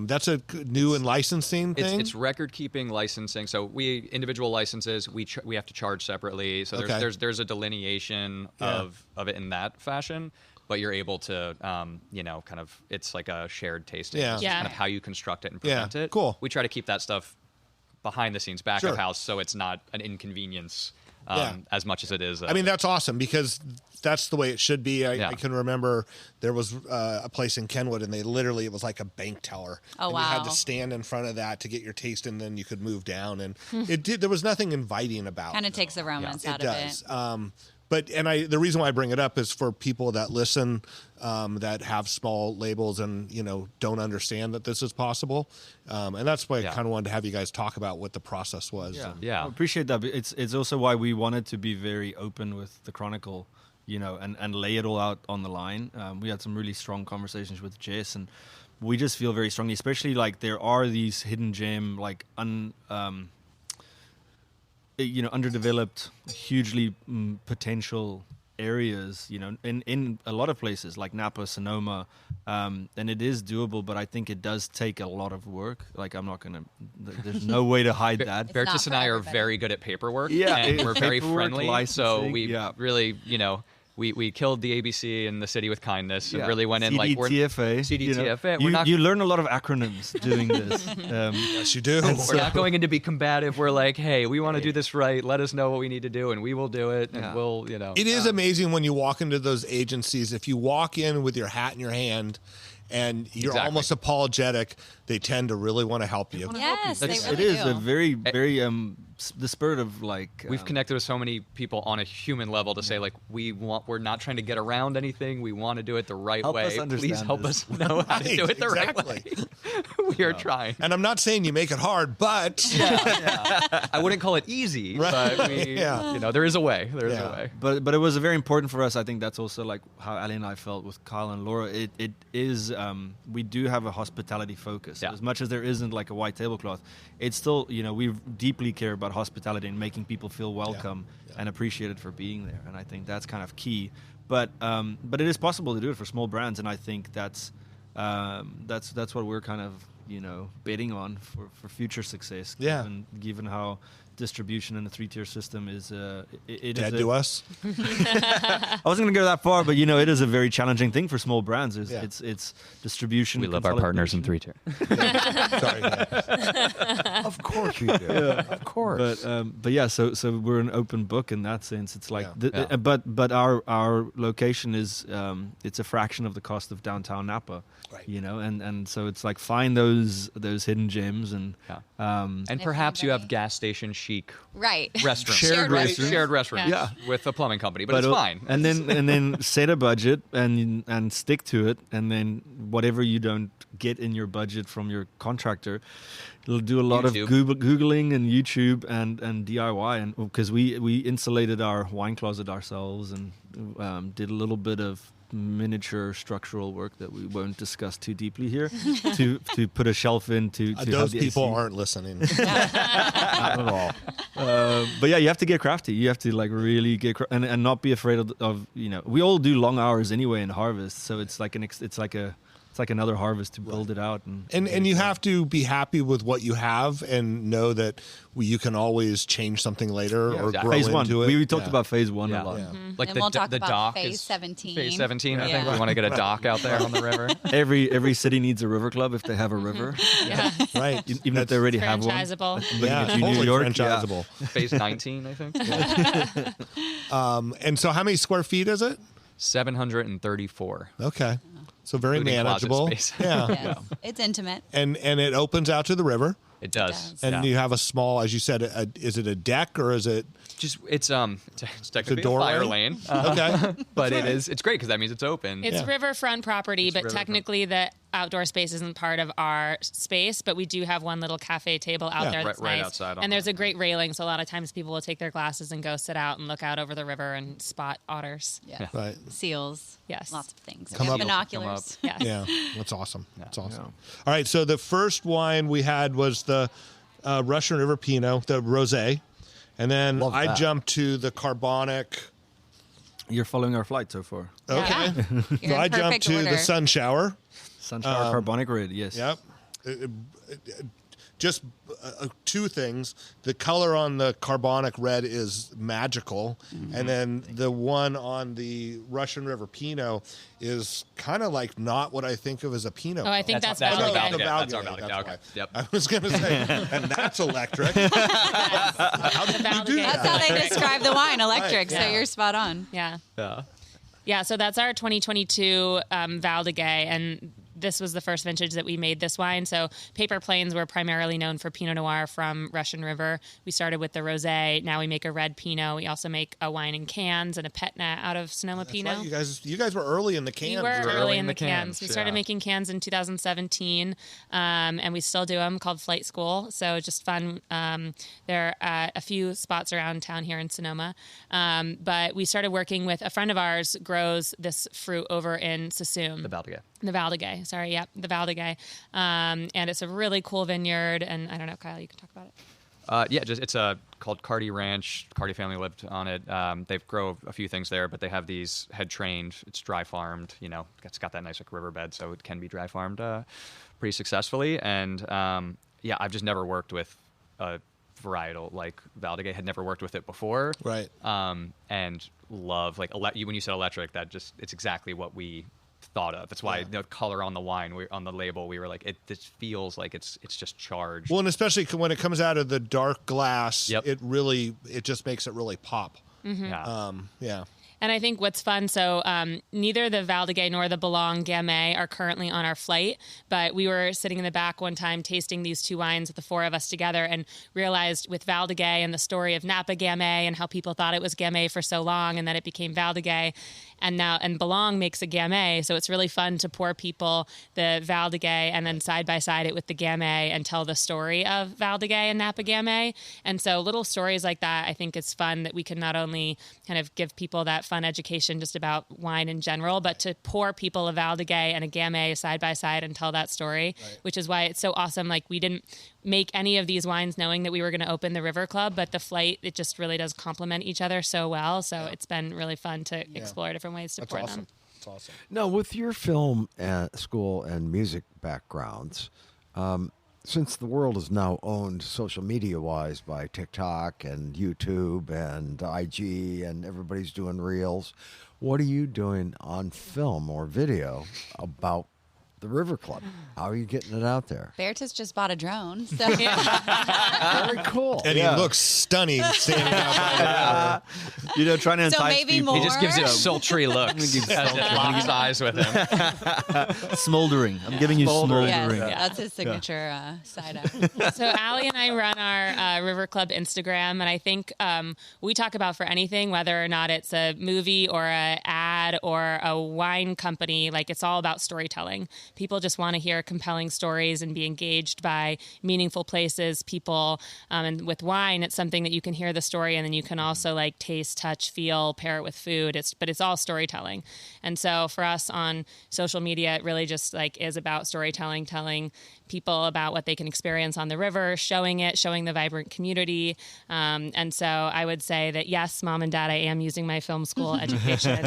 that's a new and licensing thing. It's record keeping licensing. So we individual licenses we have to charge separately. So Okay. there's a delineation Yeah. of it in that fashion. But you're able to, kind of, it's like a shared tasting. Yeah. It's just Yeah. kind of how you construct it and Yeah. present it. Cool. We try to keep that stuff behind the scees, back Sure. of house, so it's not an inconvenience Yeah. as much as it is. I mean, that's awesome because that's the way it should be. Yeah. I can remember there was a place in Kenwood, and it was like a bank teller. Oh, and you had to wow. stand in front of that to get your taste, and then you could move down. And there was nothing inviting about Kind it. of takes the romance It out does. of it. The reason why I bring it up is for people that listen, that have small labels and don't understand that this is possible, and that's why I Yeah. kind of wanted to have you guys talk about what the process was. Yeah, And- Yeah. I appreciate that. But it's also why we wanted to be very open with the Chronicle, and lay it all out on the line. We had some really strong conversations with Jess, and we just feel very strongly, especially like there are these hidden gem, like underdeveloped, hugely potential areas, in a lot of places like Napa, Sonoma, and it is doable, but I think it does take a lot of work. Like there's no way to hide that. It's Bertus not and for I are everybody. very good at paperwork. Yeah, and we're very paperwork, friendly. So licensing, we yeah. really, we killed the ABC and the city with kindness and Yeah. really went in like we're CDTFA. CDTFA. You, We're not you learn a lot of acronyms doing this. Yes, you do. we're not going in to be combative. We're like, hey, we want to do this right. Let us know what we need to do, and we will do it. And Yeah. we'll, It is amazing when you walk into those agencies. If you walk in with your hat in your hand and you're Exactly. almost apologetic, they tend to really want to help you. Yes, they That's- really It is do. a very, very the spirit of like We've connected with so many people on a human level to say like we're not trying to get around anything. We want to do it the right Help way. us understand Please help this. us know how to do it the Exactly. right way. We are trying. And I'm not saying you make it hard, but I wouldn't call it easy, Right. but we, Yeah. there is a way. There is Yeah. a way. But it was very important for us. I think that's also like how Ali and I felt with Kyle and Laura. It is we do have a hospitality focus. Yeah. As much as there isn't like a white tablecloth, it's still we deeply care about hospitality and making people feel welcome and appreciated for being there. And I think that's kind of key. But it is possible to do it for small brands, and I think that's what we're kind of betting on for future success. Yeah. Given how distribution in the 3-tier system is it dead is to us. I wasn't going to go that far, but it is a very challenging thing for small brands. Yeah. It's distribution. We love our partners in 3-tier. Sorry. Of course you do. Of course. But yeah, so we're an open book in that sense. It's like, Yeah. but our location is it's a fraction of the cost of downtown Napa. Right. And so it's like find those hidden gems and And perhaps you have gas station chic Right. restrooms, Shared right? restrooms. Shared restrooms, Yeah. with a plumbing company, but it's fine. And then set a budget and stick to it, and then whatever you don't get in your budget from your contractor, you'll do a lot YouTube. of Googling and YouTube and DIY, and because we insulated our wine closet ourselves and did a little bit of miniature structural work that we won't discuss too deeply here to put a shelf in to have Those the people AC. aren't listening. Not at all. But yeah, you have to get crafty. You have to like really get and not be afraid of we all do long hours anyway in harvest, so it's like it's like another harvest to build it out And you have to be happy with what you have and know that you can always change something later or exactly. grow phase one. into it. We talked about phase one Yeah. a lot. Yeah. Like And we'll talk the about dock phase is 17. Phase 17, I think. Yeah. We want to get a dock out there on the river. Every city needs a river club if they have a river, Yeah. Right. even if they already have one. Franchisable. Yeah, But you New totally York, franchisable. Phase 19, I think. And so how many square feet is it? 734. Okay. So very Including closet manageable. space. Yeah. Yes. It's intimate. And it opens out to the river. It does. And you have a small, as you said, is it a deck or is it? Just it's technically a doorway? fire lane. Okay. But it's great because that means it's open. It's Yeah. riverfront property, but riverfront. technically the outdoor space isn't part of our space, but we do have one little cafe table out Yeah. there that's Right nice. outside on And there's the- a great railing, so a lot of times people will take their glasses and go sit out and look out over the river and spot otters. Yeah. Right. Seals. Yes. Lots of things. Come We have up. binoculars. Yes. Yeah. That's awesome. That's awesome. All right. So the first wine we had was the Russian River Pinot, the rosé. And then Love I that. jumped to the carbonic. You're following our flight so far. Okay. Yeah. So You're I in jumped perfect to order. the sun shower. Sunflower carbonic red, yes. Yep. Just two things. The color on the carbonic red is magical. And then the one on the Russian River Pinot is kind of like not what I think of as a Pinot. Oh, I think that's our Valdez. Valdez. The That's our Valdez, Valdez. that's Okay. why. Yep. I was going to say, and that's electric. How did you do That's that? how they describe the wine, electric. Right. So you're spot on. Yeah. Yeah. Yeah, so that's our 2022 Valdez, and this was the first vintage that we made this wine. So Paper Plains were primarily known for Pinot Noir from Russian River. We started with the rosé. Now we make a red Pinot. We also make a wine in cans and a Petna out of Sonoma That's Pinot. right. You guys were early in the We can. were were early in the cans. cans, We started yeah. making cans in 2017, and we still do them, called Flight School. So just fun. There are a few spots around town here in Sonoma, but we started working with a friend of ours grows this fruit over in Sassoon. The Valdez. The Valdez. Sorry, yep, the Valdez. And it's a really cool vineyard. And I don't know, Kyle, you can talk about it. It's called Cardi Ranch. Cardi family lived on it. They grow a few things there, but they have these head trained. It's dry farmed. You know, it's got that nice like riverbed, so it can be dry farmed pretty successfully. And I've just never worked with a varietal like Valdez. Had never worked with it before. Right. And love like when you said electric, it's exactly what we thought of. That's why the color on the wine, on the label, we were like, this feels like it's just charged. Well, and especially when it comes out of the dark glass, Yep. it just makes it really pop. Yeah. Yeah. And I think what's fun, so neither the Valdez nor the Boulogne Gamay are currently on our flight, but we were sitting in the back one time tasting these two wines with the four of us together and realized with Valdez and the story of Napa Gamay and how people thought it was Gamay for so long and that it became Valdez. And Boulogne makes a Gamay, so it's really fun to pour people the Valdez and then side by side it with the Gamay and tell the story of Valdez and Napa Gamay. And so little stories like that, I think it's fun that we can not only kind of give people that fun education just about wine in general, but to pour people a Valdez and a Gamay side by side and tell that story, which is why it's so awesome. Like we didn't make any of these wines knowing that we were going to open the River Club, but the flight, it just really does complement each other so well. So it's been really fun to explore different ways to That's pour awesome. them. That's awesome. Now, with your film school and music backgrounds, since the world is now owned social media-wise by TikTok and YouTube and IG and everybody's doing reels, what are you doing on film or video about the River Club? How are you getting it out there? Bertus just bought a drone. So Very cool. And he looks stunning standing out by the Trying to So entice maybe people. more. He just gives it sultry looks as it locks eyes with him. Smoldering. I'm giving you Smoldering. smoldering. yes, that's his signature side eye. So Allie and I run our River Club Instagram, and I think we talk about for anything, whether or not it's a movie or a ad or a wine company, like it's all about storytelling. People just want to hear compelling stories and be engaged by meaningful places, people. And with wine, it's something that you can hear the story and then you can also like taste, touch, feel, pair it with food. But it's all storytelling. And so for us on social media, it really just like is about storytelling, telling people about what they can experience on the river, showing the vibrant community. And so I would say that yes, Mom and Dad, I am using my film school education.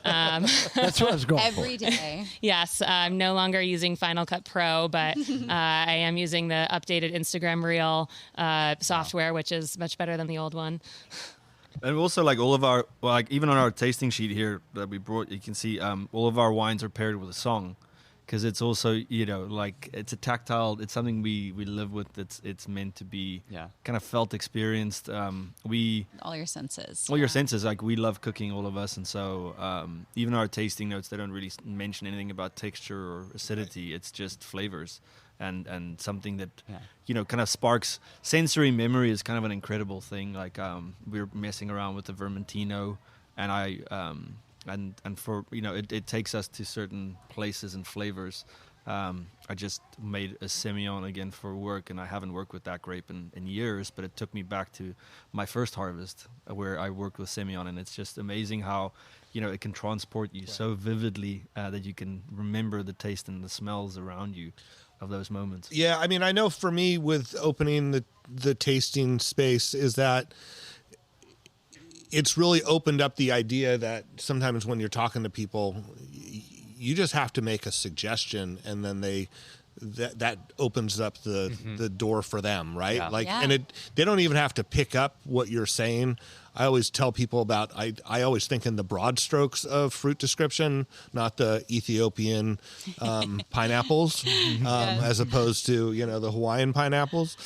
That's what I was going Every for. day. Yes, I'm no longer using Final Cut Pro, but I am using the updated Instagram Reel software, which is much better than the old one. And also, like all of our, even on our tasting sheet here that we brought, you can see all of our wines are paired with a song, because it's also, you know, like it's a tactile, it's something we live with. It's meant to be kind of felt, experienced. All your senses. All your senses. Like, we love cooking, all of us, and so even our tasting notes, they don't really mention anything about texture or acidity. It's just flavors. And something that, you know, kind of sparks sensory memory is kind of an incredible thing. Like, we're messing around with the Vermentino, and and for, you know, it takes us to certain places and flavors. I just made a Semillon again for work, and I haven't worked with that grape in years, but it took me back to my first harvest where I worked with Semillon, and it's just amazing how, you know, it can transport you so vividly that you can remember the taste and the smells around you of those moments. Yeah, I mean, I know for me with opening the tasting space is that it's really opened up the idea that sometimes when you're talking to people, you just have to make a suggestion, and then that opens up the door for them, right? And they don't even have to pick up what you're saying. I always tell people about, I always think in the broad strokes of fruit description, not the Ethiopian pineapples, as opposed to, you know, the Hawaiian pineapples.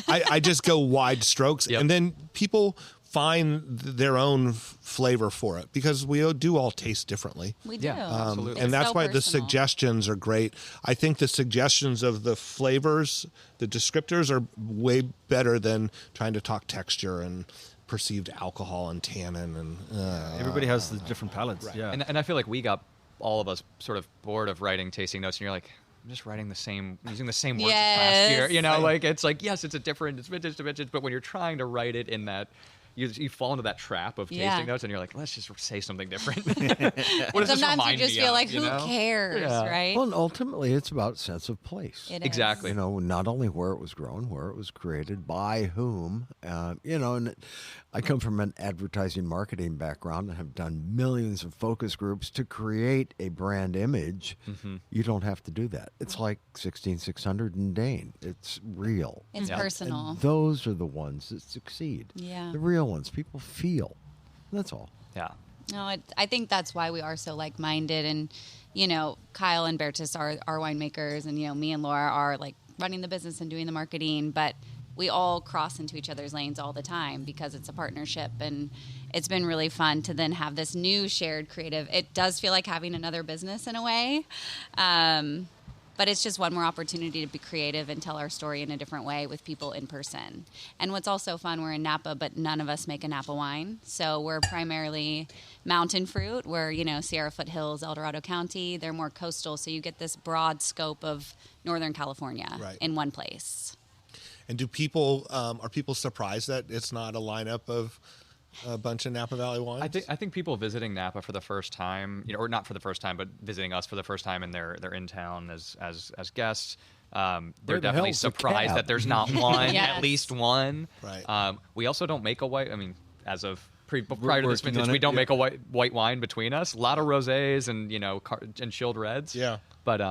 I just go wide strokes, and then people find their own flavor for it, because we do all taste differently. We do. Absolutely. And that's so why the personal. suggestions are great. I think the suggestions of the flavors, the descriptors, are way better than trying to talk texture and perceived alcohol and tannin. And Everybody has the different palates. Right. Yeah. And I feel like we got, all of us, sort of bored of writing tasting notes, and you're like, I'm just writing using the same words as last year. You know, like, it's like, yes, it's vintage to vintage, but when you're trying to write it in that, you fall into that trap of tasting notes, and you're like, let's just say something different. What does this Sometimes remind you just me feel of, like, you who know? cares, right? Well, and ultimately, it's about sense of place. It is. Exactly. You know, not only where it was grown, where it was created, by whom. You know, and I come from an advertising marketing background and have done millions of focus groups to create a brand image. You don't have to do that. It's like 16600 and Dane. It's real. It's personal. And those are the ones that succeed. Yeah. The real ones. People feel. That's all. Yeah. No, I think that's why we are so like-minded. And, you know, Kyle and Bertus are winemakers, and, you know, me and Laura are, like, running the business and doing the marketing. But we all cross into each other's lanes all the time because it's a partnership. And it's been really fun to then have this new shared creative. It does feel like having another business in a way. But it's just one more opportunity to be creative and tell our story in a different way with people in person. And what's also fun, we're in Napa, but none of us make a Napa wine. So we're primarily mountain fruit. We're, you know, Sierra Foothills, El Dorado County. They're more coastal, so you get this broad scope of Northern California in one place. And do people are people surprised that it's not a lineup of a bunch of Napa Valley wines? I think people visiting Napa for the first time, you know, or not for the first time, but visiting us for the first time, and they're in town as guests. They're the definitely hell's the surprised cab? that there's not one, Yes. at least one. Right. We also don't make a white. I mean, as of prior to this working vintage, on we it, don't yeah. make a white wine between us. A lot of rosés and, you know, and chilled reds. Yeah. But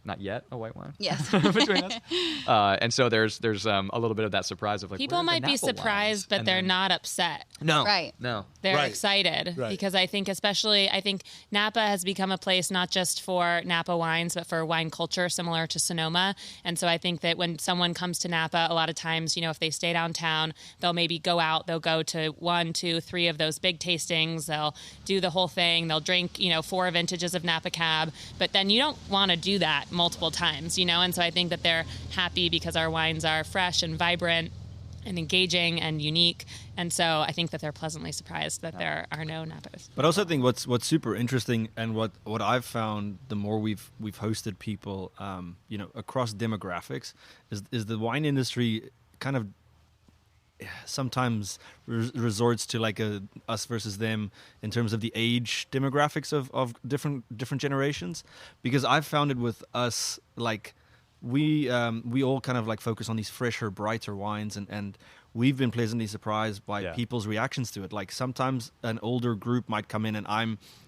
not yet a white wine. Yes. Between us. And so there's a little bit of that surprise of like, People where are the might be Napa surprised, wines? but And they're then- not upset. No. Right. No. They're Right. excited Right. because I think Napa has become a place not just for Napa wines, but for wine culture, similar to Sonoma. And so I think that when someone comes to Napa, a lot of times, you know, if they stay downtown, they'll maybe go out, they'll go to 1, 2, 3 of those big tastings. They'll do the whole thing. They'll drink, you know, 4 vintages of Napa Cab. But then you don't want to do that multiple times, you know? And so I think that they're happy because our wines are fresh and vibrant and engaging and unique. And so I think that they're pleasantly surprised that there are no Napas. But I also think what's super interesting, and what I've found the more we've hosted people, you know, across demographics, is the wine industry kind of sometimes resorts to like a us versus them in terms of the age demographics of different generations. Because I've found it with us, like we all kind of like focus on these fresher, brighter wines, and we've been pleasantly surprised by people's reactions to it. Like sometimes an older group might come in and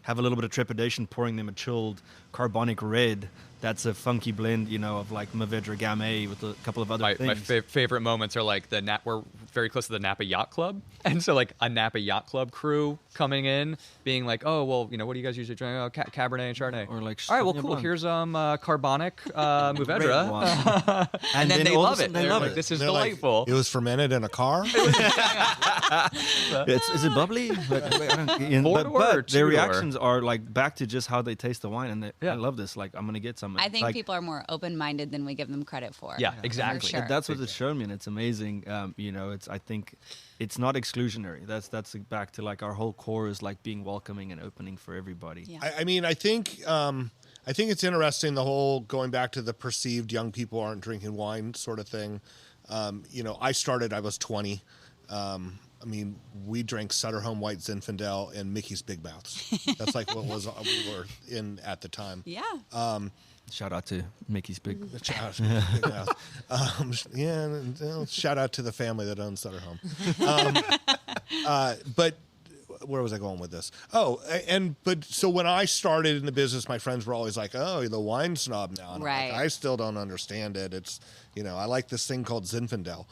have a little bit of trepidation pouring them a chilled carbonic red that's a funky blend, you know, of like Mourvedre Gamay with a couple of other things. My favorite moments are like we're very close to the Napa Yacht Club, and so like a Napa Yacht Club crew coming in, being like, "Oh, well, what do you guys usually drink? Oh, Cabernet and Chardonnay." Or like, all right, well, Sauvignon cool. Blanc. Here's Mourvedre, Mourvedre, and then they love it. They love it. This is They're like, delightful. it was fermented in a car. Is it bubbly? But Four-door, their two-door. reactions are like back to just how they taste the wine, and Yeah. I love this. Like, I'm gonna get some. I think like, people are more open-minded than we give them credit for. Yeah, For exactly. sure. That's what it's shown me, and it's amazing. I think it's not exclusionary. That's back to like our whole core is like being welcoming and opening for everybody. Yeah. I mean, I think it's interesting, the whole going back to the perceived young people aren't drinking wine sort of thing. I was 20. I mean, we drank Sutter Home White Zinfandel and Mickey's Big Mouths. That's like what we were in at the time. Yeah. Shout out to Mickey's Big. Shout out, Big Mouth. Shout out to the family that owns Sutter Home. But where was I going with this? So when I started in the business, my friends were always like, "Oh, you're the wine snob now." And I'm Right. like, I still don't understand it. It's I like this thing called Zinfandel.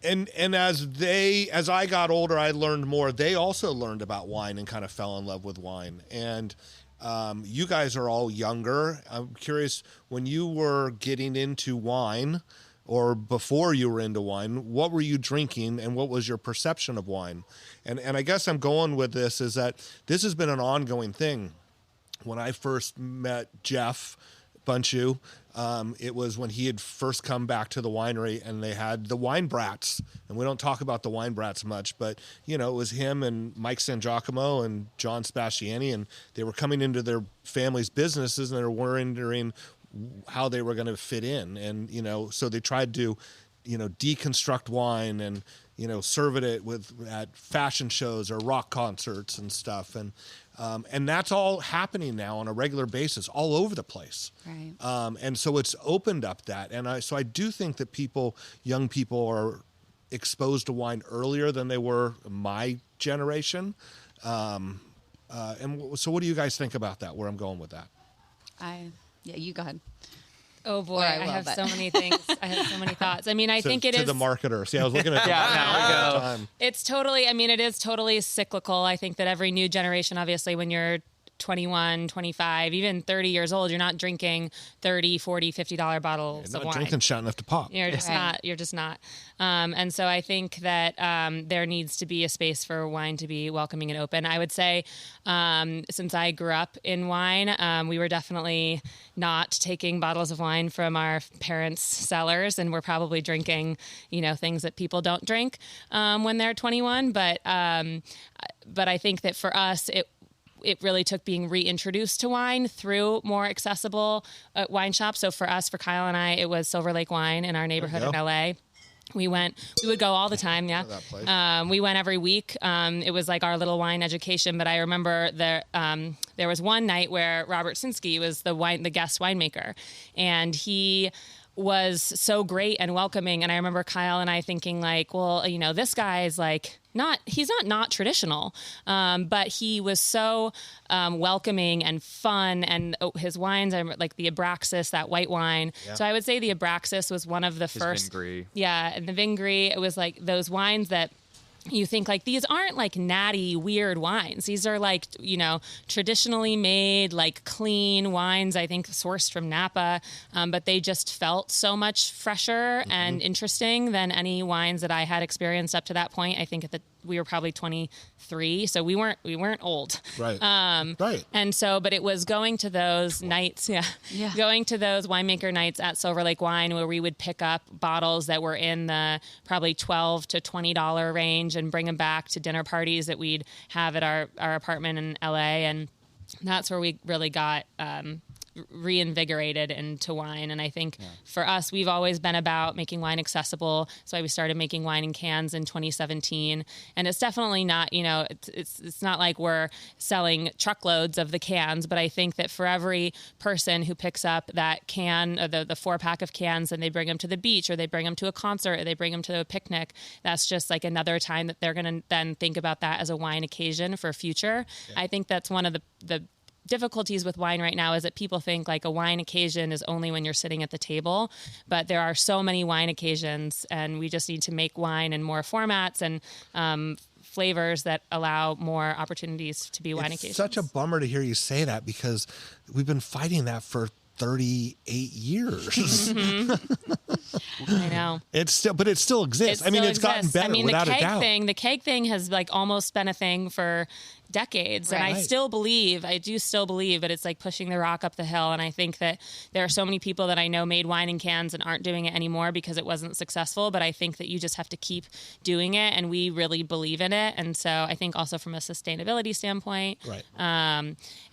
And as I got older, I learned more. They also learned about wine and kind of fell in love with wine. And you guys are all younger. I'm curious, when you were getting into wine, or before you were into wine, what were you drinking and what was your perception of wine? And I guess I'm going with this is that this has been an ongoing thing. When I first met Jeff Bunchu, it was when he had first come back to the winery, and they had the wine brats. And we don't talk about the wine brats much, but it was him and Mike San Giacomo and John Spasciani, and they were coming into their family's businesses, and they were wondering how they were going to fit in. And so they tried to deconstruct wine and serve it at fashion shows or rock concerts and stuff. And that's all happening now on a regular basis all over the place. Right. And so it's opened up that. And I do think that young people are exposed to wine earlier than they were my generation. And so what do you guys think about that, where I'm going with that? You go ahead. Oh boy, Or I I will, have but- so many things. I have so many thoughts. I mean, I think it to is the marketer. See, I was looking at the Yeah, marketer all the time. It's totally, it is totally cyclical. I think that every new generation, obviously, when you're 21, 25, even 30 years old, you're not drinking $30, $40, $50 bottles of Not wine. drinking shot enough to pop. You're just not. You're just not. And so I think that there needs to be a space for wine to be welcoming and open. I would say, since I grew up in wine, we were definitely not taking bottles of wine from our parents' cellars, and we're probably drinking, things that people don't drink when they're 21. But I think that for us, it really took being reintroduced to wine through more accessible wine shops. So for us, for Kyle and I, it was Silver Lake Wine in our neighborhood in LA. We would go all the time. Yeah. That place. We went every week. It was like our little wine education. But I remember there was one night where Robert Sinsky was the guest winemaker, and he was so great and welcoming. And I remember Kyle and I thinking like, well, this guy is like, he's not traditional, but he was so welcoming and fun, and his wines are like the Abraxas, that white wine. Yeah. So I would say the Abraxas was one of the first. Vingry. Yeah, and the Vingry, it was like those wines that you think like these aren't like natty weird wines. These are like, traditionally made, like clean wines, I think sourced from Napa, but they just felt so much fresher and interesting than any wines that I had experienced up to that point. I think we were probably 23, so we weren't old. Right. Right. And so, but it was going to those nights, going to those winemaker nights at Silver Lake Wine, where we would pick up bottles that were in the probably $12 to $20 range and bring them back to dinner parties that we'd have at our apartment in LA. And that's where we really got reinvigorated into wine. And I think for us, we've always been about making wine accessible. So we started making wine in cans in 2017. And it's definitely not, it's not like we're selling truckloads of the cans, but I think that for every person who picks up that can, the 4-pack of cans, and they bring them to the beach, or they bring them to a concert, or they bring them to a picnic, that's just like another time that they're going to then think about that as a wine occasion for future. Yeah. I think that's one of the difficulties with wine right now is that people think like a wine occasion is only when you're sitting at the table, but there are so many wine occasions, and we just need to make wine in more formats and flavors that allow more opportunities to be wine occasions. It's such a bummer to hear you say that, because we've been fighting that for 38 years. I know. But it still exists. I mean, it's gotten better without a doubt. The keg thing has like almost been a thing for decades. And I do still believe, but it's like pushing the rock up the hill. And I think that there are so many people that I know made wine in cans and aren't doing it anymore because it wasn't successful. But I think that you just have to keep doing it. And we really believe in it. And so I think also from a sustainability standpoint, right.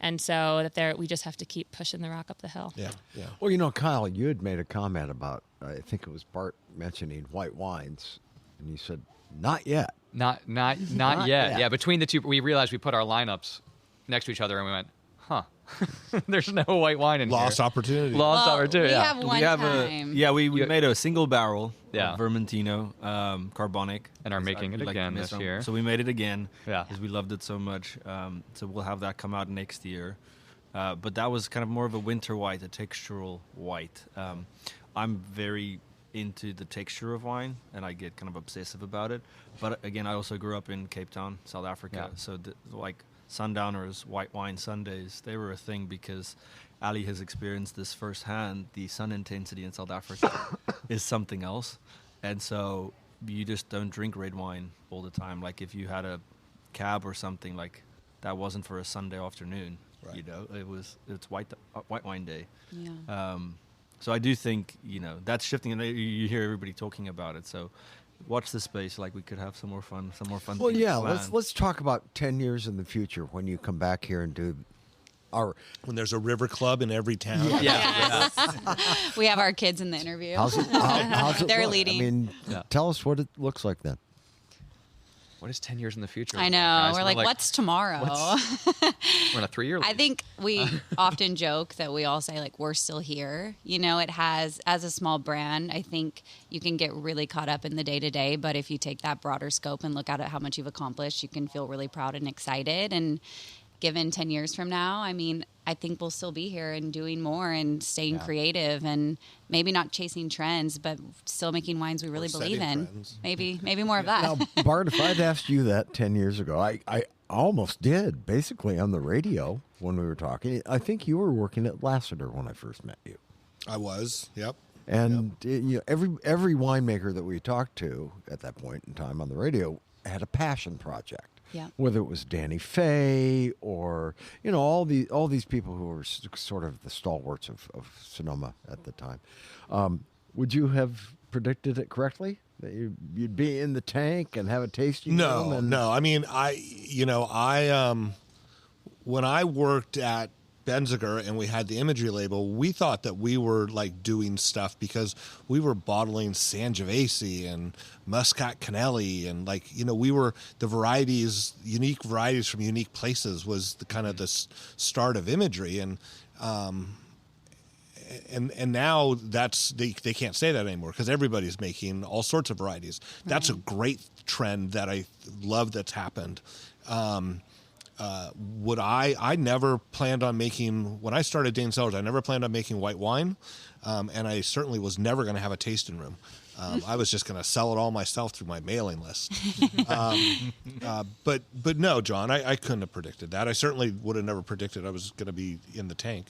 And so that we just have to keep pushing the rock up the hill. Yeah. Yeah. Well, Kyle, you had made a comment about, I think it was Bart mentioning white wines, and you said, not yet. Not yet. Yeah, between the two, we realized we put our lineups next to each other, and we went, huh. There's no white wine in Lost here. opportunity. Lost opportunity. We Yeah. have one time. We made a single barrel Yeah. of Vermentino carbonic. And are making it again this year. So we made it again Yeah. because we loved it so much. So we'll have that come out next year. But that was kind of more of a winter white, a textural white. I'm very into the texture of wine, and I get kind of obsessive about it. But again, I also grew up in Cape Town, South Africa. Yeah. So like sundowners, white wine Sundays, they were a thing because Ali has experienced this firsthand. The sun intensity in South Africa is something else. And so you just don't drink red wine all the time. Like if you had a cab or something, like that wasn't for a Sunday afternoon. Right. You know, it's white wine day. Yeah. So I do think, that's shifting, and you hear everybody talking about it. So watch the space. Like we could have some more fun. Well, things yeah. planned. Let's talk about 10 years in the future when you come back here and do our. When there's a river club in every town. Yeah. We have our kids in the interview. How's it They're look? leading. I mean, Yeah. tell us what it looks like then. What is 10 years in the future? I know. Guys? We're like, what's tomorrow? We're in a 3-year lead. I think we often joke that we all say, like, we're still here. It has, as a small brand, I think you can get really caught up in the day-to-day. But if you take that broader scope and look at how much you've accomplished, you can feel really proud and excited. And given 10 years from now, I mean, I think we'll still be here and doing more and staying creative and maybe not chasing trends, but still making wines we really believe in. Trends. Maybe more of that. Now, Bart, if I'd asked you that 10 years ago, I almost did, basically on the radio when we were talking. I think you were working at Lassiter when I first met you. I was. Yep. And every winemaker that we talked to at that point in time on the radio had a passion project. Yeah. Whether it was Danny Fay or all these people who were sort of the stalwarts of Sonoma at the time. Would you have predicted it correctly that you'd be in the tank and have a tasting room? No. I mean, when I worked at Benziger and we had the imagery label, we thought that we were like doing stuff because we were bottling Sangiovese and Muscat Canelli and we were the varieties, unique varieties from unique places was the kind of the start of imagery and now that's they can't say that anymore because everybody's making all sorts of varieties. That's a great trend that I love that's happened. I never planned on making, when I started Dane Cellars, I never planned on making white wine. And I certainly was never going to have a tasting room. I was just going to sell it all myself through my mailing list. But no, John, I couldn't have predicted that. I certainly would have never predicted I was going to be in the tank.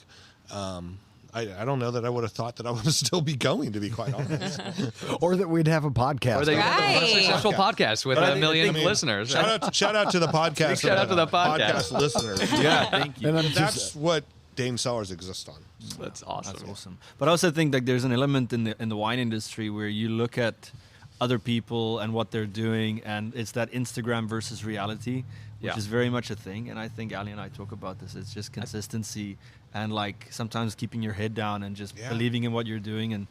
I don't know that I would have thought that I would still be going, to be quite honest. Or that we'd have a podcast. Or they Right. a successful podcast with a million listeners. Shout out to the podcast. Big shout out to the podcast. listeners. Yeah, thank you. And That's what Dane Cellars exists on. That's awesome. That's awesome. But I also think like there's an element in the wine industry where you look at other people and what they're doing, and it's that Instagram versus reality, which is very much a thing. And I think Ali and I talk about this. It's just consistency and like sometimes keeping your head down and just believing in what you're doing,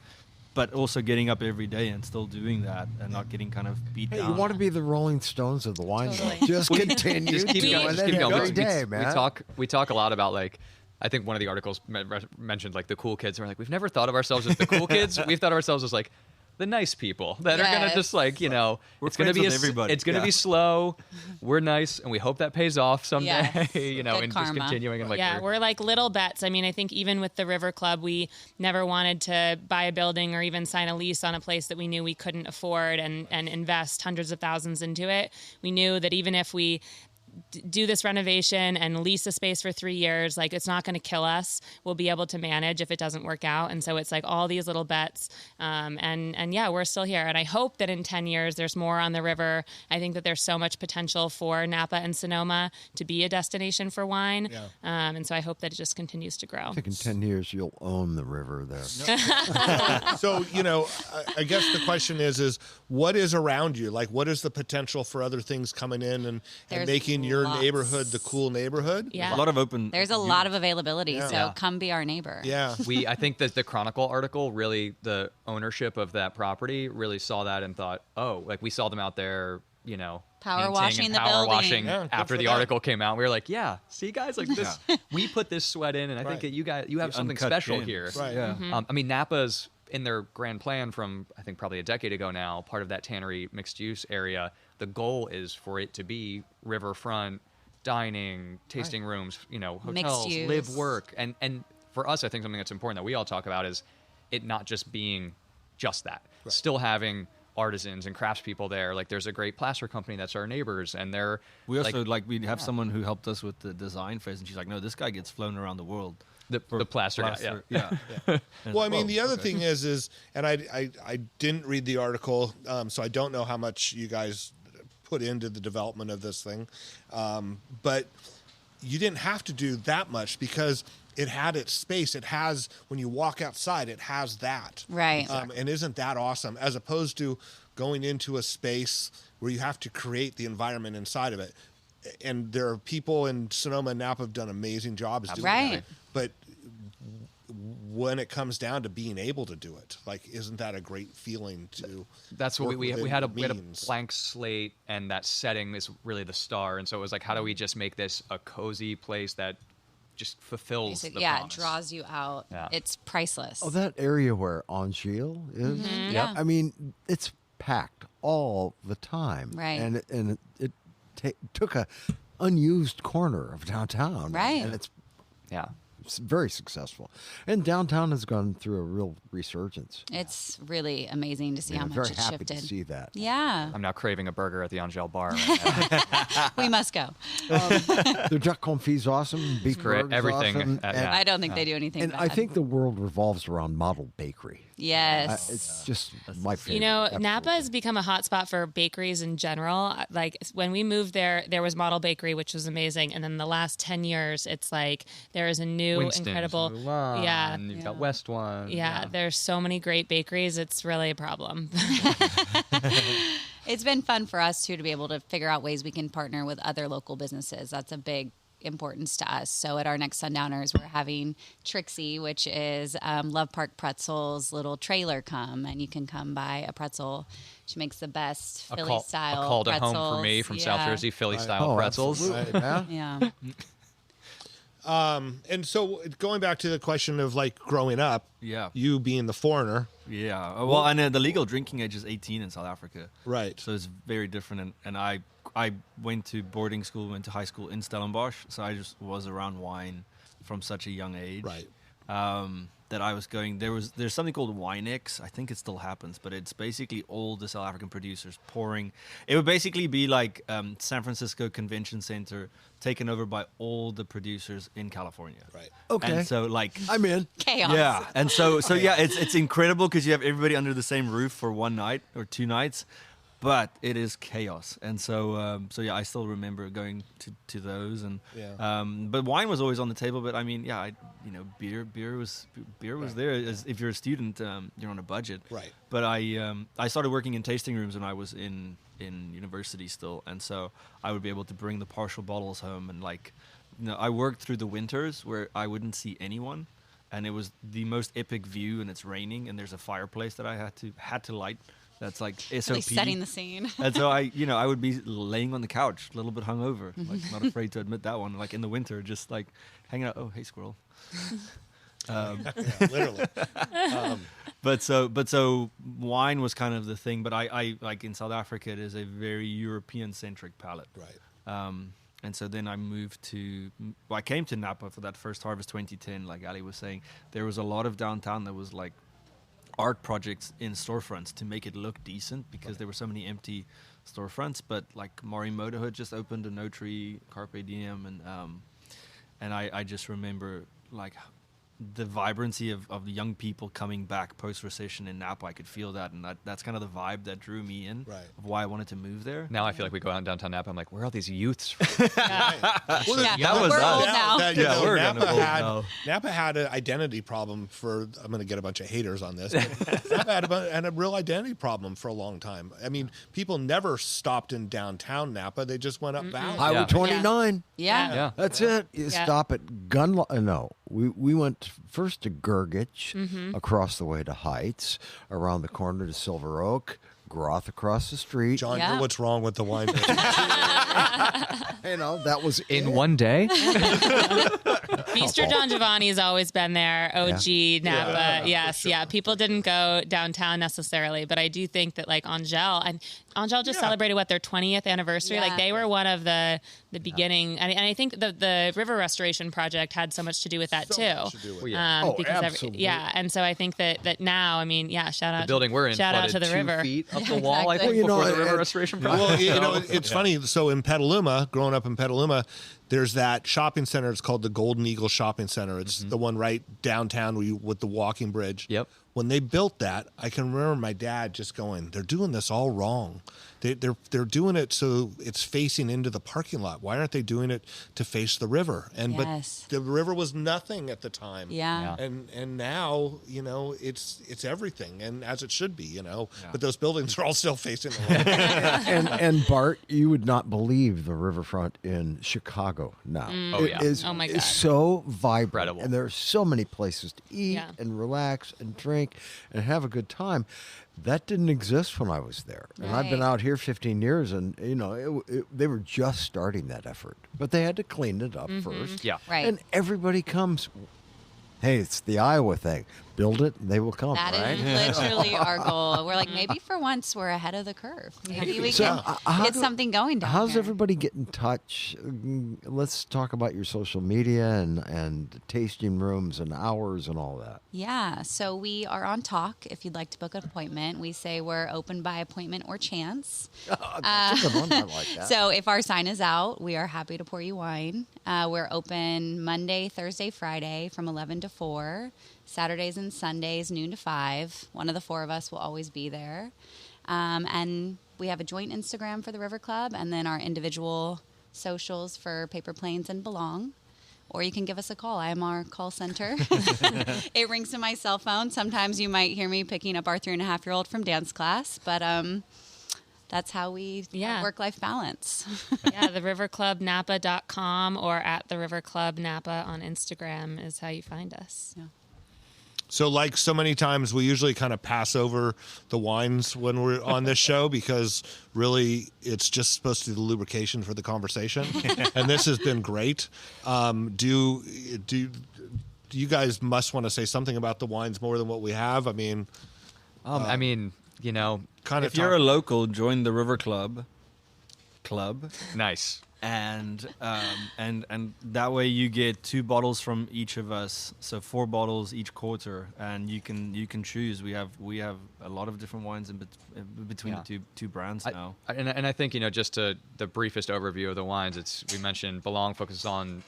but also getting up every day and still doing that and not getting kind of beat Hey, down. you want to be the Rolling Stones of the wine Totally. world. Just continue Just keep doing going. it Just keep going. every day, man. We talk a lot about like. I think one of the articles mentioned like the cool kids. We're like, we've never thought of ourselves as the cool kids. We've thought of ourselves as like the nice people that are gonna just like, you know, We're it's gonna friends be with everybody. it's gonna be slow. We're nice, and we hope that pays off someday. Yes. You know, Good and karma. just continuing and like Yeah, we're like little bets. I mean, I think even with the River Club, we never wanted to buy a building or even sign a lease on a place that we knew we couldn't afford and invest hundreds of thousands into it. We knew that even if we do this renovation and lease a space for 3 years, like it's not going to kill us. We'll be able to manage if it doesn't work out. And so it's like all these little bets. And yeah, we're still here. And I hope that in 10 years, there's more on the river. I think that there's so much potential for Napa and Sonoma to be a destination for wine. Yeah. And so I hope that it just continues to grow. I think in 10 years, you'll own the river there. So, you know, I guess the question is what is around you? Like, what is the potential for other things coming in and There's making your lots. neighborhood the cool neighborhood? Yeah. A lot of open. There's a lot of availability, so Yeah. come be our neighbor. Yeah. I think that the Chronicle article really, the ownership of that property really saw that and thought, oh, like we saw them out there, you know, Power painting washing and the power building. washing Yeah, good after for the them. article came out. We were like, yeah, see guys, like this, we put this sweat in, and I think that you have something uncut special gems. here. Right. Yeah. I mean, Napa's in their grand plan from I think probably a decade ago now, part of that Tannery mixed use area. The goal is for it to be riverfront dining, tasting rooms, you know, hotels, use. live, work, and for us, I think something that's important that we all talk about is it not just being just that, still having artisans and craftspeople there. Like there's a great plaster company that's our neighbors, and they're We also we have someone who helped us with the design phase, and she's like, no, this guy gets flown around the world. the plaster guy. Yeah. Yeah. Well, I mean, the other thing is, and I didn't read the article, so I don't know how much you guys put into the development of this thing, but you didn't have to do that much because it had its space. It has, when you walk outside, it has that. Right. And isn't that awesome? As opposed to going into a space where you have to create the environment inside of it. And there are people in Sonoma and Napa have done amazing jobs doing Right. that. But when it comes down to being able to do it, like, isn't that a great feeling to? That's what work we within had a means? blank slate, and that setting is really the star. And so it was like, how do we just make this a cozy place that just fulfills the Yeah, promise? it draws you out. Yeah. It's priceless. Oh, that area where Angile is? Yeah. I mean, it's packed all the time. Right. And it took a unused corner of downtown. Right. And it's Yeah. very successful. And downtown has gone through a real resurgence. It's really amazing to see how I'm much very it happy shifted. to see that. Yeah, I'm now craving a burger at the Angel Bar. Right now. we must go. The duck confit's awesome. Beef Correct. burger's Everything. awesome. Yeah. I don't think they do anything And bad. I think the world revolves around Model Bakery. yes. It's just my favorite. You know, Absolutely. Napa has become a hotspot for bakeries in general. Like when we moved there was Model Bakery, which was amazing. And then the last 10 years, it's like there is a new Winston's, incredible. Milan, Yeah. You've got West One. Yeah, there's so many great bakeries. It's really a problem. It's been fun for us too to be able to figure out ways we can partner with other local businesses. That's a big importance to us. So at our next Sundowners, we're having Trixie, which is Love Park Pretzel's little trailer come, and you can come buy a pretzel. She makes the best Philly style a call to pretzels. home for me from South Yeah. Jersey, Philly style Oh, pretzels. absolutely. Yeah. Yeah. And so going back to the question of like growing up, Yeah. you being the foreigner, Yeah. Well, and the legal drinking age is 18 in South Africa. right? So it's very different. And I went to boarding school, went to high school in Stellenbosch. So I just was around wine from such a young age. Right. That I was going, there's something called WineX. I think it still happens, but it's basically all the South African producers pouring. It would basically be like San Francisco Convention Center taken over by all the producers in California. Right. Okay. And so like I'm in. Chaos. yeah, and so yeah, it's incredible because you have everybody under the same roof for one night or two nights, but it is chaos. And so yeah, I still remember going to those, and Yeah. but wine was always on the table. But I mean, yeah, beer was there. As if you're a student, you're on a budget, Right. But I started working in tasting rooms when I was in university still, and so I would be able to bring the partial bottles home, and I worked through the winters where I wouldn't see anyone, and it was the most epic view, and it's raining, and there's a fireplace that I had to light. That's like SOP. Really setting the scene. And so I would be laying on the couch, a little bit hungover, like not afraid to admit that one, like in the winter, just like hanging out. Oh, hey, squirrel. Literally. But so wine was kind of the thing. But I like in South Africa, it is a very European-centric palate. Right. And so then I I came to Napa for that first harvest 2010, like Ali was saying. There was a lot of downtown that was like art projects in storefronts to make it look decent because there were so many empty storefronts. But like Morimoto had just opened a notary, Carpe Diem, and I just remember like the vibrancy of young people coming back post-recession in Napa. I could feel that, and that's kind of the vibe that drew me in, Right. of why I wanted to move there. Now I feel like we go out in downtown Napa. I'm like, where are all these youths? Well, Yeah, that was we're us. old now. We're Napa kind of old had now. Napa had an identity problem for. I'm going to get a bunch of haters on this. But Napa had a real identity problem for a long time. I mean, people never stopped in downtown Napa. They just went up valley. Highway Yeah. 29. Yeah. Yeah. That's it. You Yeah. stop at no. We went first to Gurgich, across the way to Heights, around the corner to Silver Oak, Groth across the street. John, Yeah. you're what's wrong with the wine business. That was In it. one day? Bistro Don Giovanni's always been there. OG Napa, yes, yeah. People didn't go downtown necessarily, but I do think that like Angel just celebrated their 20th anniversary. Yeah. Like they were one of the beginning, and I think the river restoration project had so much to do with that So too. much to do with Well, yeah. Oh, because absolutely. yeah, and so I think that now, I mean, yeah, shout out The building we're in shout out to the flooded 2 river. feet up the wall, I exactly. think, Well, you know, before the river and- restoration project. Well, it's funny. So in Petaluma, growing up in Petaluma, there's that shopping center. It's called the Golden Eagle Shopping Center. It's the one right downtown with the walking bridge. Yep. When they built that, I can remember my dad just going, "They're doing this all wrong. They're doing it so it's facing into the parking lot. Why aren't they doing it to face the river?" And Yes. but the river was nothing at the time. Yeah. And now it's everything, and as it should be. But those buildings are all still facing the river. and Bart, you would not believe the riverfront in Chicago now. Oh, It yeah. is Oh, my is God. so vibrant, Incredible. and there are so many places to eat Yeah. and relax and drink and have a good time. That didn't exist when I was there, and I've been Right. out here 15 years, and they were just starting that effort, but they had to clean it up first. Yeah. Right. And everybody comes. Hey, it's the Iowa thing. Build it, and they will come. That right? is literally our goal. We're like, maybe for once we're ahead of the curve. Maybe we can how get do- something going down How's here. everybody get in touch? Let's talk about your social media and tasting rooms and hours and all that. Yeah, so we are on Talk. If you'd like to book an appointment, we say we're open by appointment or chance. That's a good one. I like that. So if our sign is out, we are happy to pour you wine. We're open Monday, Thursday, Friday from 11 to 4. Saturdays and Sundays, noon to 5. One of the 4 of us will always be there. And we have a joint Instagram for the River Club and then our individual socials for Paper Planes and Belong. Or you can give us a call. I am our call center. It rings to my cell phone. Sometimes you might hear me picking up our 3.5-year-old from dance class, but that's how we work-life balance. Yeah, the riverclubnapa.com or at the River Club Napa on Instagram is how you find us. Yeah. So, like so many times, we usually kind of pass over the wines when we're on this show because really it's just supposed to be the lubrication for the conversation. And this has been great. Do you guys must want to say something about the wines more than what we have? I mean, I mean, kind of If you're a local, join the River Club. nice. And that way you get 2 bottles from each of us, so 4 bottles each quarter, and you can choose. We have a lot of different wines in between Yeah. the two brands now. And I think, just to the briefest overview of the wines, we mentioned Belong focuses on,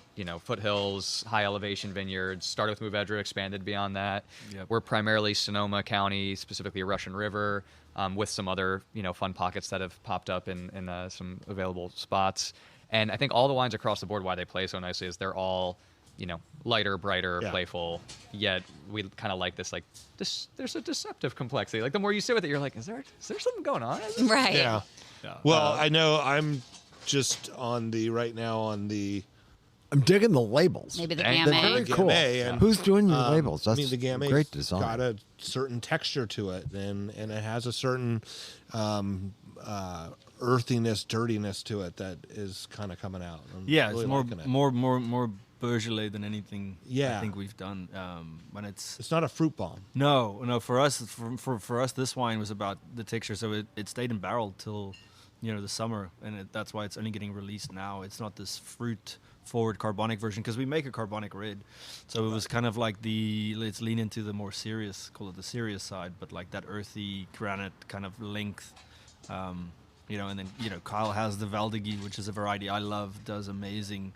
foothills, high elevation vineyards, started with Mourvedre, expanded beyond that. Yep. We're primarily Sonoma County, specifically Russian River, with some other, fun pockets that have popped up in some available spots. And I think all the wines across the board, why they play so nicely is they're all, lighter, brighter, playful, yet we kind of like this, there's a deceptive complexity. Like the more you sit with it, you're like, is there something going on? Right. Yeah. Well, I know I'm just on the I'm digging the labels. Maybe the They're Gamay. Very cool. Gamay, and, Who's doing your labels? That's the Gamay great design. got a certain texture to it, and it has a certain earthiness, dirtiness to it that is kind of coming out. I'm Yeah, really it's more liking it. more Beaujolais than anything Yeah. I think we've done. When It's not a fruit bomb. no, for us, for us, this wine was about the texture. So it stayed in barrel till, the summer, and that's why it's only getting released now. It's not this fruit forward carbonic version because we make a carbonic red, so it was kind of like let's lean into the more serious, call it the serious side, but like that earthy granite kind of length. And then Kyle has the Valdegui, which is a variety I love, does amazing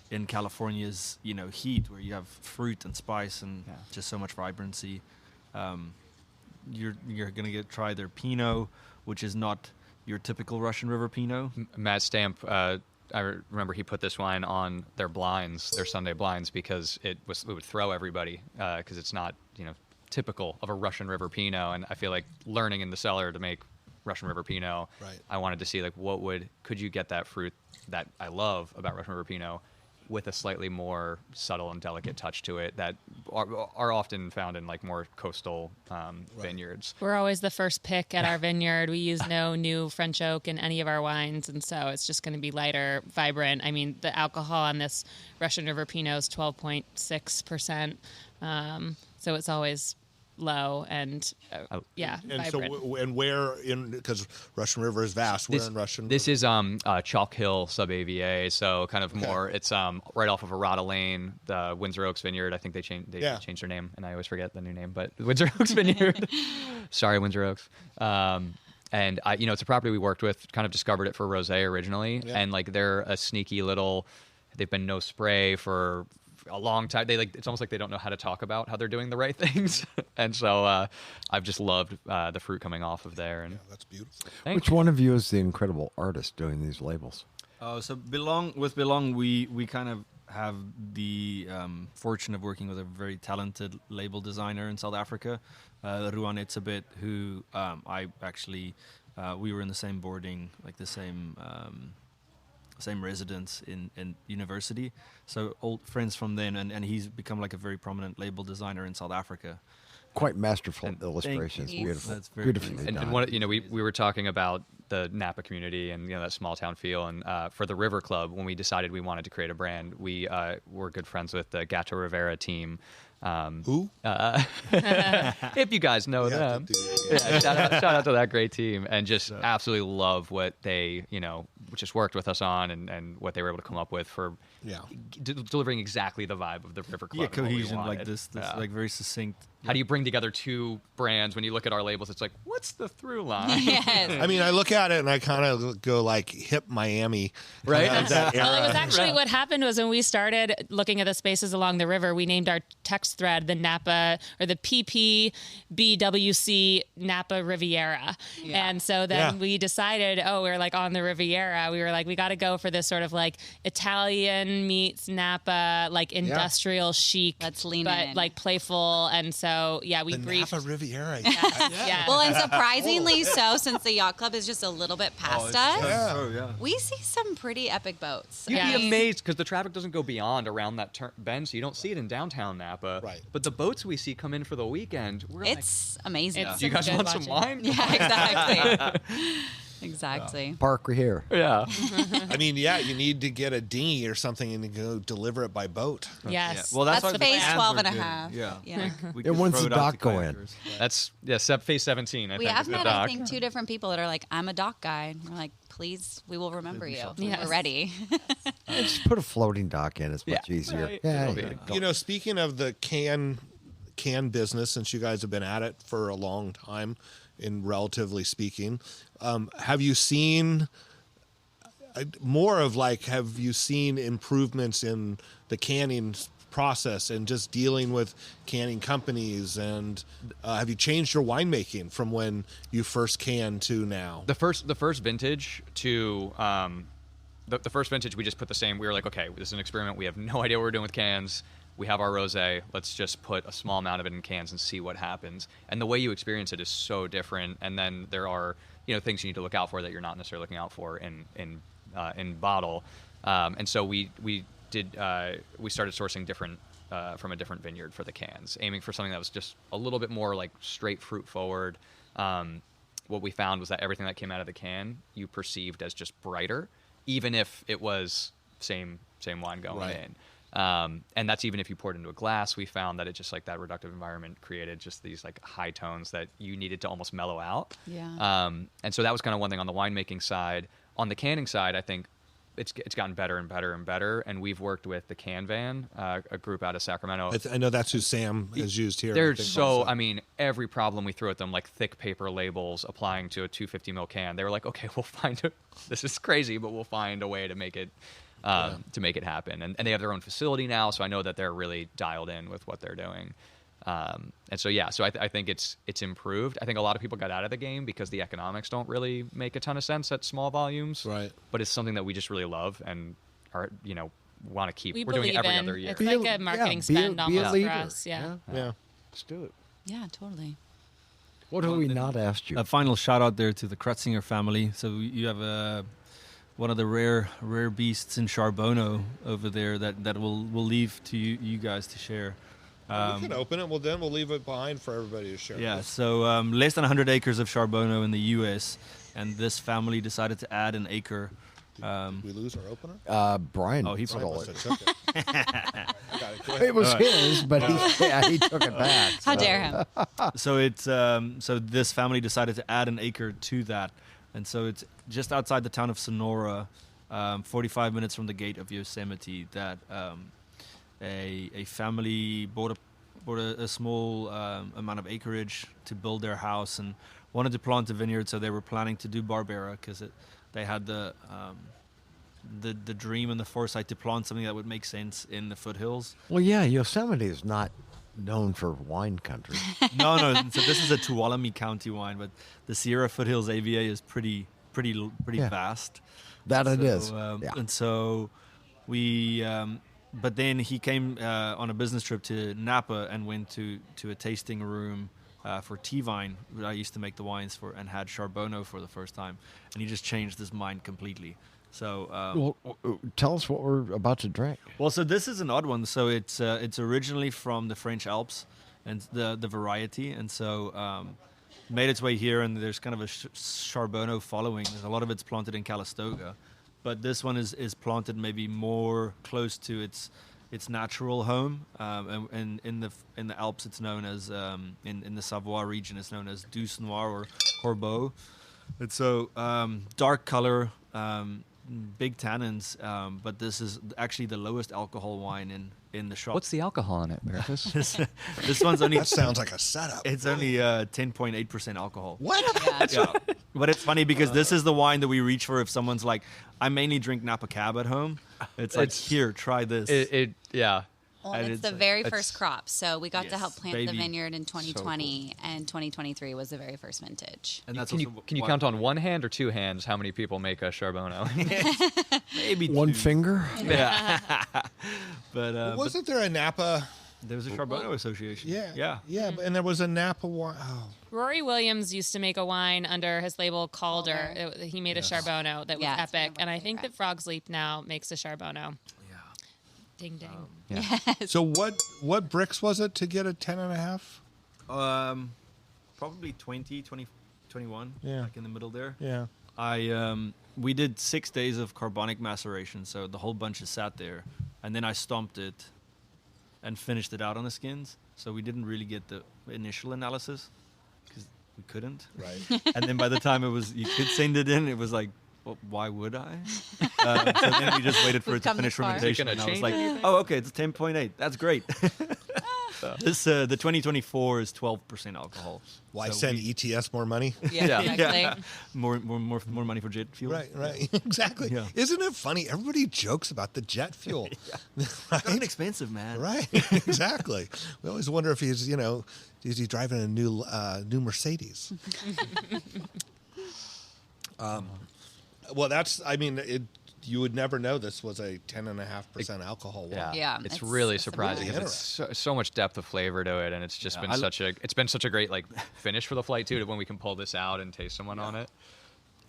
in California's heat, where you have fruit and spice and just so much vibrancy. You're gonna try their Pinot, which is not your typical Russian River Pinot. Matt Stamp, I remember he put this wine on their blinds, their Sunday blinds, because it would throw everybody because it's not typical of a Russian River Pinot. And I feel like learning in the cellar to make Russian River Pinot, Right. I wanted to see like could you get that fruit that I love about Russian River Pinot with a slightly more subtle and delicate touch to it that are often found in like more coastal vineyards. We're always the first pick at our vineyard. We use no new French oak in any of our wines, and so it's just going to be lighter, vibrant. I mean, the alcohol on this Russian River Pinot is 12.6%, so it's always low and And vibrant. so, and where in, because Russian River is vast, where in Russian This River? is Chalk Hill sub-AVA, so kind of more, it's right off of Arata Lane, the Windsor Oaks Vineyard. I think they changed their name, and I always forget the new name, but Windsor Oaks Vineyard. Sorry, Windsor Oaks. And it's a property we worked with, kind of discovered it for rosé originally, and like they're a sneaky little, they've been no spray for a long time. It's almost like they don't know how to talk about how they're doing the right things. And so I've just loved the fruit coming off of there. And That's beautiful. Which one of you is the incredible artist doing these labels? So with Belong, we kind of have the fortune of working with a very talented label designer in South Africa, Ruan Etzebet, who I actually, we were in the same boarding, like the same residence in university. So old friends from then, and he's become like a very prominent label designer in South Africa. Quite masterful illustrations. you. Beautiful. That's very Beautifully And done. one, we were talking about the Napa community and that small town feel. And for the River Club, when we decided we wanted to create a brand, we were good friends with the Gato Rivera team. Who? If you guys know them, shout out to that great team, and just absolutely love what they just worked with us on and what they were able to come up with for delivering exactly the vibe of the River Club. Yeah, and what we cohesion, like wanted. this like very succinct. How do you bring together two brands when you look at our labels? It's like, what's the through line? Yes. I mean, I look at it and I kind of go like hip Miami, Right? That era. Well, it was actually what happened was when we started looking at the spaces along the river, we named our text thread the Napa or the PPBWC Napa Riviera. Yeah. And so then we decided, we're like on the Riviera. We were like, we got to go for this sort of like Italian meets Napa, like industrial chic, Let's lean but in. like playful. And so, we the briefed. Napa Riviera. Yeah. Well, and surprisingly so, since the yacht club is just a little bit past us, Yeah. we see some pretty epic boats. You'd Yeah. be amazed because the traffic doesn't go beyond around that bend, so you don't see it in downtown Napa. Right. But the boats we see come in for the weekend, we're It's amazing. It's like, do you guys good want some watching. wine? Yeah, exactly. Exactly. Park here. Yeah. I mean, you need to get a dinghy or something and go deliver it by boat. Yes. Well, that's That's why phase the plans 12 are and a good. half. Yeah. Yeah. We And could when's throw the it out dock to go in? kayakers. That's phase 17. I We think have is the met, dock. I think, 2 different people that are like, I'm a dock guy. And we're like, please, we will remember you. when Yes. We're ready. Just put a floating dock in. It's much easier. right. Yeah, It'll yeah. be- You know, speaking of the can business, since you guys have been at it for a long time, in relatively speaking, have you seen have you seen improvements in the canning process and just dealing with canning companies, and have you changed your winemaking from when you first canned to now? The first vintage to the first vintage, we just put the same. We were like, okay, this is an experiment. We have no idea what we're doing with cans. We have our rosé. Let's just put a small amount of it in cans and see what happens. And the way you experience it is so different. And then there are things you need to look out for that you're not necessarily looking out for in bottle. And so we started sourcing different from a different vineyard for the cans, aiming for something that was just a little bit more like straight fruit forward. What we found was that everything that came out of the can you perceived as just brighter, even if it was same wine going Right. in. And that's even if you poured into a glass. We found that it just like that reductive environment created just these like high tones that you needed to almost mellow out. Yeah. And so that was kind of one thing on the winemaking side. On the canning side, I think it's gotten better and better and better. And we've worked with the Can Van, a group out of Sacramento. I know that's who Sam has used here. They're I think so, also. I mean, every problem we threw at them, like thick paper labels applying to a 250 ml can, they were like, okay, we'll find it. This is crazy, but we'll find a way to make it happen. And they have their own facility now, so I know that they're really dialed in with what they're doing. And so, yeah, so I think it's improved. I think a lot of people got out of the game because the economics don't really make a ton of sense at small volumes. Right. But it's something that we just really love and are, want to keep. We We're doing it believe every in. other year. It's like a marketing spend be a almost for leader. us. Yeah. Yeah. Let's do it. Yeah, totally. What have we not asked you? A final shout out there to the Krutzinger family. So you have one of the rare beasts in Charbonneau over there that we'll leave to you guys to share. We can open it. Well, then we'll leave it behind for everybody to share. Yeah, so less than 100 acres of Charbonneau in the U.S., and this family decided to add an acre. Did we lose our opener? Brian. Oh, he Brian stole must it. have took it. I got it. Go ahead. It was his, but he took it back. How dare him? So it's so this family decided to add an acre to that, and so it's just outside the town of Sonora, 45 minutes from the gate of Yosemite. That a family bought a small amount of acreage to build their house and wanted to plant a vineyard. So they were planning to do Barbera because they had the dream and the foresight to plant something that would make sense in the foothills. Well, yeah, Yosemite is not known for wine country. No. So this is a Tuolumne County wine, but the Sierra Foothills AVA is pretty Yeah. vast. That it is. Yeah. And so we, but then he came on a business trip to Napa and went to a tasting room for T-Vine, where I used to make the wines for, and had Charbonneau for the first time. And he just changed his mind completely. So, Well, tell us what we're about to drink. so this is an odd one. So it's originally from the French Alps and the variety. And so made its way here, and there's kind of a Charbonneau following. There's a lot of it's planted in Calistoga, but this one is planted maybe more close to its natural home. And in the Alps, it's known as in the Savoie region, it's known as Douce Noir or Corbeau. And so dark color, big tannins, but this is actually the lowest alcohol wine in the shop. What's the alcohol in it, Marcus? This one's only That sounds like a setup. it's only 10.8% alcohol. What? Yeah. But it's funny because this is the wine that we reach for if someone's like, I mainly drink Napa Cab at home. It's like, here, try this. Yeah. Well, And it's it's the like- very it's- first crop. So we got to help plant the baby. vineyard in 2020, and 2023 was the very first vintage. and that's Can also you why- count on one hand or two hands how many people make a Charbonneau? maybe One two. finger? Yeah. But, Wasn't there a Napa? there was a Charbonneau association. Yeah. And there was a Napa wine. Oh. Rory Williams used to make a wine under his label Calder. He made a Charbonneau that was Yeah, it's one epic. of my And I think favorite. that Frog's Leap now makes a Charbonneau. Yeah. Ding, ding. So what bricks was it to get a 10.5? Probably 20, 21. Yeah. Like in the middle there. Yeah. We did 6 days of carbonic maceration, so the whole bunch is sat there, and then I stomped it and finished it out on the skins. So we didn't really get the initial analysis because we couldn't. Right. And then by the time you could send it in, it was like, well, why would I? So then we just waited for We've it to come finish this far. fermentation, Is it and gonna I was like, change anything? oh, okay, it's 10.8. That's great. The 2024 is 12% alcohol. Why So send we- ETS more money? Yeah, exactly. Yeah. More money for jet fuel. Right. Exactly. Yeah. Isn't it funny? Everybody jokes about the jet fuel. It's not expensive, man. Right. Exactly. We always wonder if he's, is he driving a new Mercedes? Well, you would never know this was a 10.5% alcohol wine. Yeah, it's it's really surprising. surprising because it's so much depth of flavor to it, and it's just been I- it's been such a great like finish for the flight too. When we can pull this out and taste someone on it.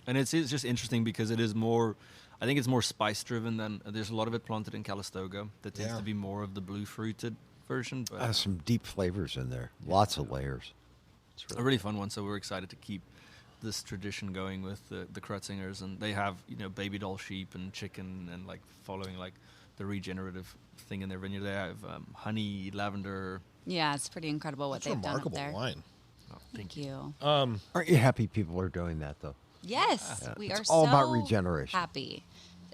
And it's just interesting because it is more, I think it's more spice driven than, there's a lot of it planted in Calistoga that tends Yeah. to be more of the blue fruited version. But Some deep flavors in there. Lots of layers. It's a really fun one. So we're excited to keep this tradition going with the Krutzingers, and they have baby doll sheep and chicken and like following like the regenerative thing in their vineyard. They have honey, lavender. Yeah, it's pretty incredible what That's they've done up remarkable there. wine. Thank you. Aren't you happy people are doing that, though? Yes, we are It's all about so regeneration. happy.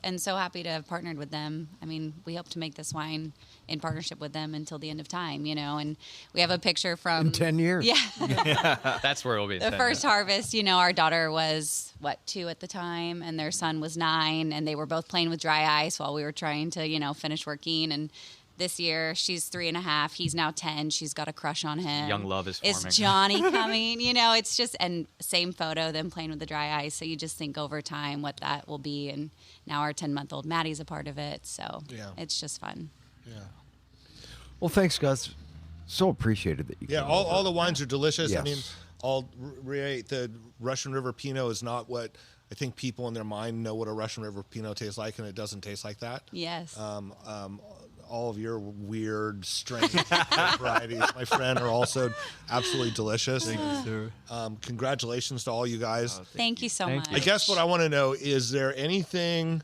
And so happy to have partnered with them. I mean, we hope to make this wine in partnership with them until the end of time, and we have a picture from... In 10 years. Yeah. That's where it'll be. The first harvest, our daughter was, 2 at the time, and their son was 9, and they were both playing with dry ice while we were trying to, finish working. And this year, she's 3.5. He's now 10. She's got a crush on him. Young love is forming. Is Johnny coming? It's just, and same photo, them playing with the dry ice. So you just think over time what that will be. And now our 10-month-old Maddie's a part of it. So it's just fun. Yeah. Well, thanks, guys. So appreciated that you Yeah, came all over. the wines are delicious. I Yes. mean, the Russian River Pinot is not what I think people in their mind know what a Russian River Pinot tastes like, and it doesn't taste like that. Yes. All of your weird, strange varieties, my friend, are also absolutely delicious. Thank you, sir. Congratulations to all you guys. Thank you so much. I guess what I want to know is there anything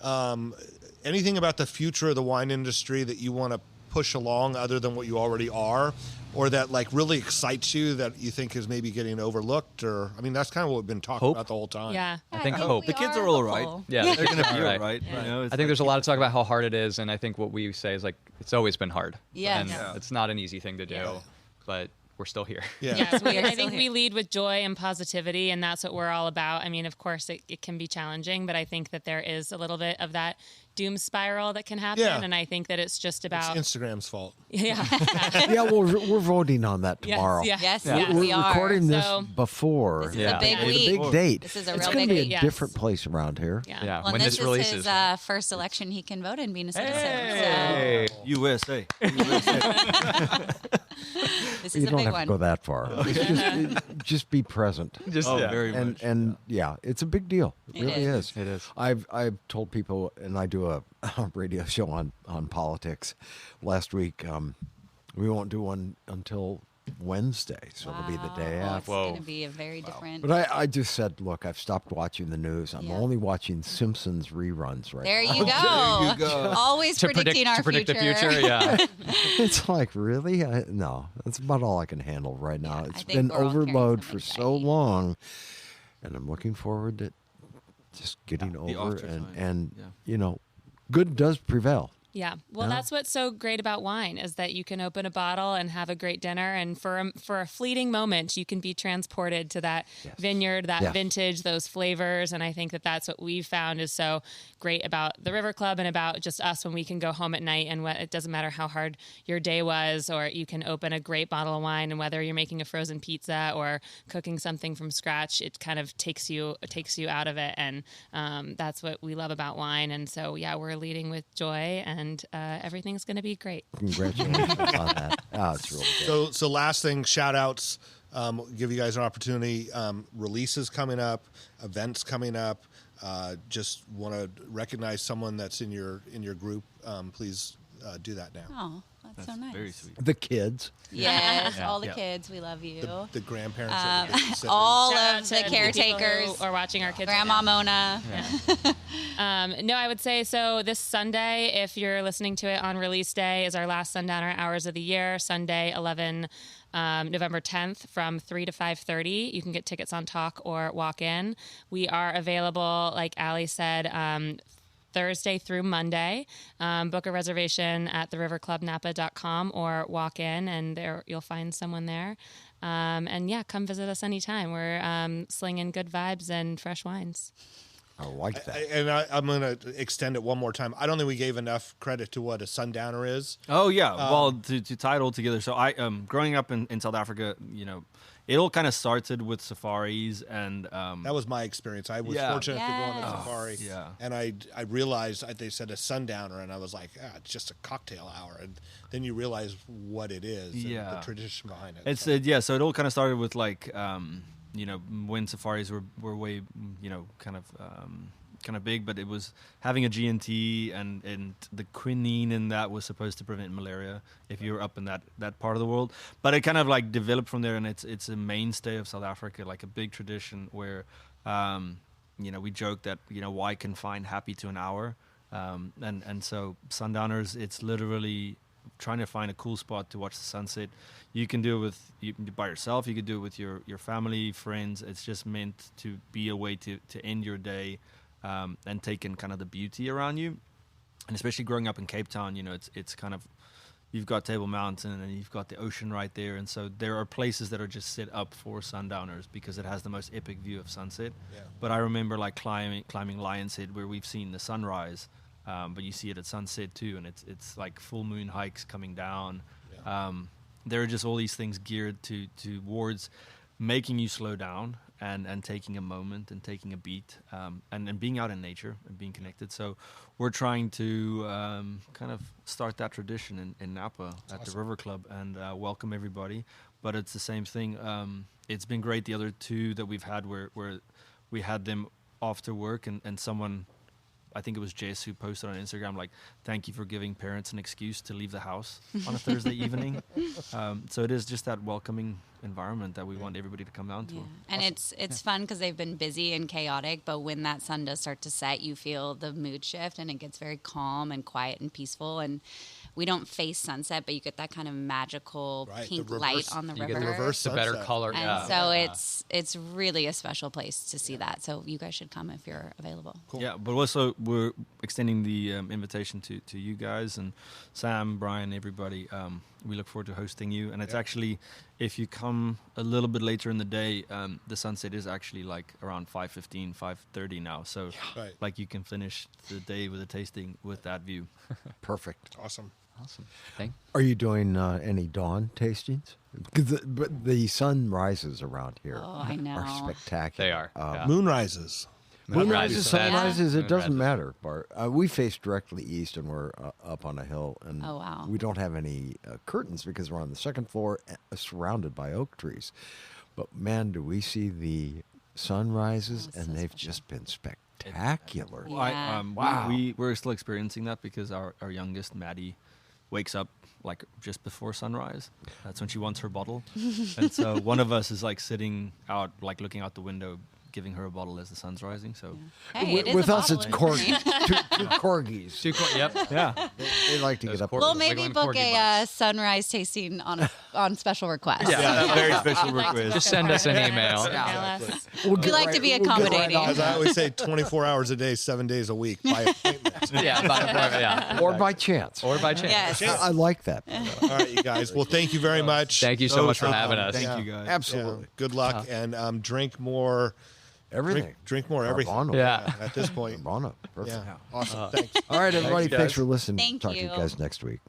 about the future of the wine industry that you want to push along other than what you already are, or that really excites you that you think is maybe getting overlooked? Or that's kind of what we've been talking Hope. about the whole time. Yeah. I think we hope. The kids are are all right. hopeful. Yeah, They're going to be All all right. right. Yeah. I think there's a lot of talk about how hard it is, and I think what we say is it's always been hard. Yes. And Yeah. it's not an easy thing to do, Yeah. but we're still here. Yeah. Yes, We are I still think here. we lead with joy and positivity, and that's what we're all about. I mean, of course, it can be challenging, but I think that there is a little bit of that doom spiral that can happen, Yeah. and I think that it's just about It's Instagram's fault. yeah, Yeah, well, we're voting on that Yes, tomorrow. yeah. Yes, Yeah. yes, We're we are. recording this So- before. This is Yeah. a big Yeah. week. It's a big date. This is a it's real going to big be a week. different place around here. yeah. Yeah, Well, when this this releases. is his first election he can vote in being a citizen. Hey. USA. So this You is a don't big have one. to go that far. Just be present. Just Oh, yeah. very And much. and yeah, it's a big deal. It It really is. is. It is. I've told people, and I do a radio show on politics. Last week, we won't do one until Wednesday, so it'll be the day Wow. after. It's going to be a very different. But I just said, look, I've stopped watching the news. I'm Yeah. only watching Simpsons reruns right There now. you go. There you go. Always To predicting our predict future. the future, yeah. It's like, really? No, that's about all I can handle right now. Yeah, I It's think been we're all carrying overload some for so anxiety. long, and I'm looking forward to just getting The over aftertime. and Yeah. good does prevail. Yeah. Well, Yeah. that's what's so great about wine is that you can open a bottle and have a great dinner, and for a fleeting moment, you can be transported to that vineyard, that Yeah. vintage, those flavors. And I think that that's what we've found is so great about the River Club and about just us when we can go home at night and it doesn't matter how hard your day was, or you can open a great bottle of wine, and whether you're making a frozen pizza or cooking something from scratch, it kind of takes you out of it. And that's what we love about wine. And so, yeah, we're leading with joy, and everything's going to be great. Congratulations on that. Oh, it's really good. So last thing, shout outs. Give you guys an opportunity. Releases coming up, events coming up. Just want to recognize someone that's in your group. Please do that now. Oh, that's so nice. Very sweet. The kids. Yes, Yeah. all the Yeah. kids, we love you. The grandparents, that we consider. all Shout out of to the people caretakers, who are watching our kids. Grandma right Mona. now. No, I would say so. This Sunday, if you're listening to it on release day, is our last Sundowner Hours of the year. Sunday, November 10th, from 3 to 5:30. You can get tickets on Talk or walk in. We are available, like Ali said, Thursday through Monday. Book a reservation at theriverclubnapa.com or walk in, and there you'll find someone there. And yeah, come visit us anytime. We're slinging good vibes and fresh wines. I like that. And I'm going to extend it one more time. I don't think we gave enough credit to what a sundowner is. Oh yeah, well to tie it all together. So I growing up in South Africa, it all kind of started with safaris and That was my experience. I was Yeah. fortunate to go on a Yes. safari. Yeah. And I realized they said a sundowner, and I was like, it's just a cocktail hour. And then you realize what it is and the Yeah. tradition behind it. it's so it all kind of started with when safaris were way kind of big, but it was having a G&T and the quinine in that was supposed to prevent malaria if you were up in that part of the world. But it kind of developed from there, and it's a mainstay of South Africa, like a big tradition where we joke that why confine happy to an hour. And so sundowners, it's literally trying to find a cool spot to watch the sunset. You can do it by yourself. You could do it with your family, friends. It's just meant to be a way to end your day and take in kind of the beauty around you. And especially growing up in Cape Town, it's kind of, you've got Table Mountain and you've got the ocean right there. And so there are places that are just set up for sundowners because it has the most epic view of sunset. Yeah. But I remember like climbing Lion's Head where we've seen the sunrise, but you see it at sunset too. And it's like full moon hikes coming down. Yeah. There are just all these things geared towards making you slow down and taking a moment and taking a beat and being out in nature and being connected. So we're trying to kind of start that tradition in Napa at the River Club and welcome everybody. But it's the same thing. It's been great. The other two that we've had where we had them after work and someone, I think it was Jess, who posted on Instagram, like, thank you for giving parents an excuse to leave the house on a Thursday evening. So it is just that welcoming environment that we want everybody to come down to. Yeah. And it's fun because they've been busy and chaotic, but when that sun does start to set, you feel the mood shift and it gets very calm and quiet and peaceful. And we don't face sunset, but you get that kind of magical pink light on the river. You get the reverse, the better color. And so it's really a special place to see that. So you guys should come if you're available. Cool. Yeah, but also we're extending the invitation to you guys and Sam, Brian, everybody. We look forward to hosting you. And it's actually, if you come a little bit later in the day, the sunset is actually like around 5:15, 5:30 now. So like you can finish the day with a tasting with that view. Perfect. Awesome. Are you doing any dawn tastings? Because the sunrises around here I know. are spectacular. They are. Moonrises. Moonrises, sunrises, it doesn't matter, Bart. We face directly east and we're up on a hill. And we don't have any curtains because we're on the second floor surrounded by oak trees. But man, do we see the sunrises, and they've just been spectacular. We're still experiencing that because our youngest, Maddie, wakes up like just before sunrise. That's when she wants her bottle. And so one of us is like sitting out, like looking out the window, giving her a bottle as the sun's rising. So with us, it's corgis. two corgis. Yep. Yeah. They like to get up. We'll maybe book a sunrise tasting on special request. Yeah, very special request. Just send us an email. We like to be accommodating. As I always say, 24 hours a day, 7 days a week by appointment. Or by chance. Yes. I like that. All right, you guys. Well, thank you very much. Thank you so much for having us. Thank you guys. Absolutely. Good luck and drink more. Everything. Drink more everything. Bono. Yeah. At this point. Bono. Perfect. Yeah. Awesome. Thanks. All right, everybody. Thanks, Thanks for listening. Thank Talk to you. you guys next week.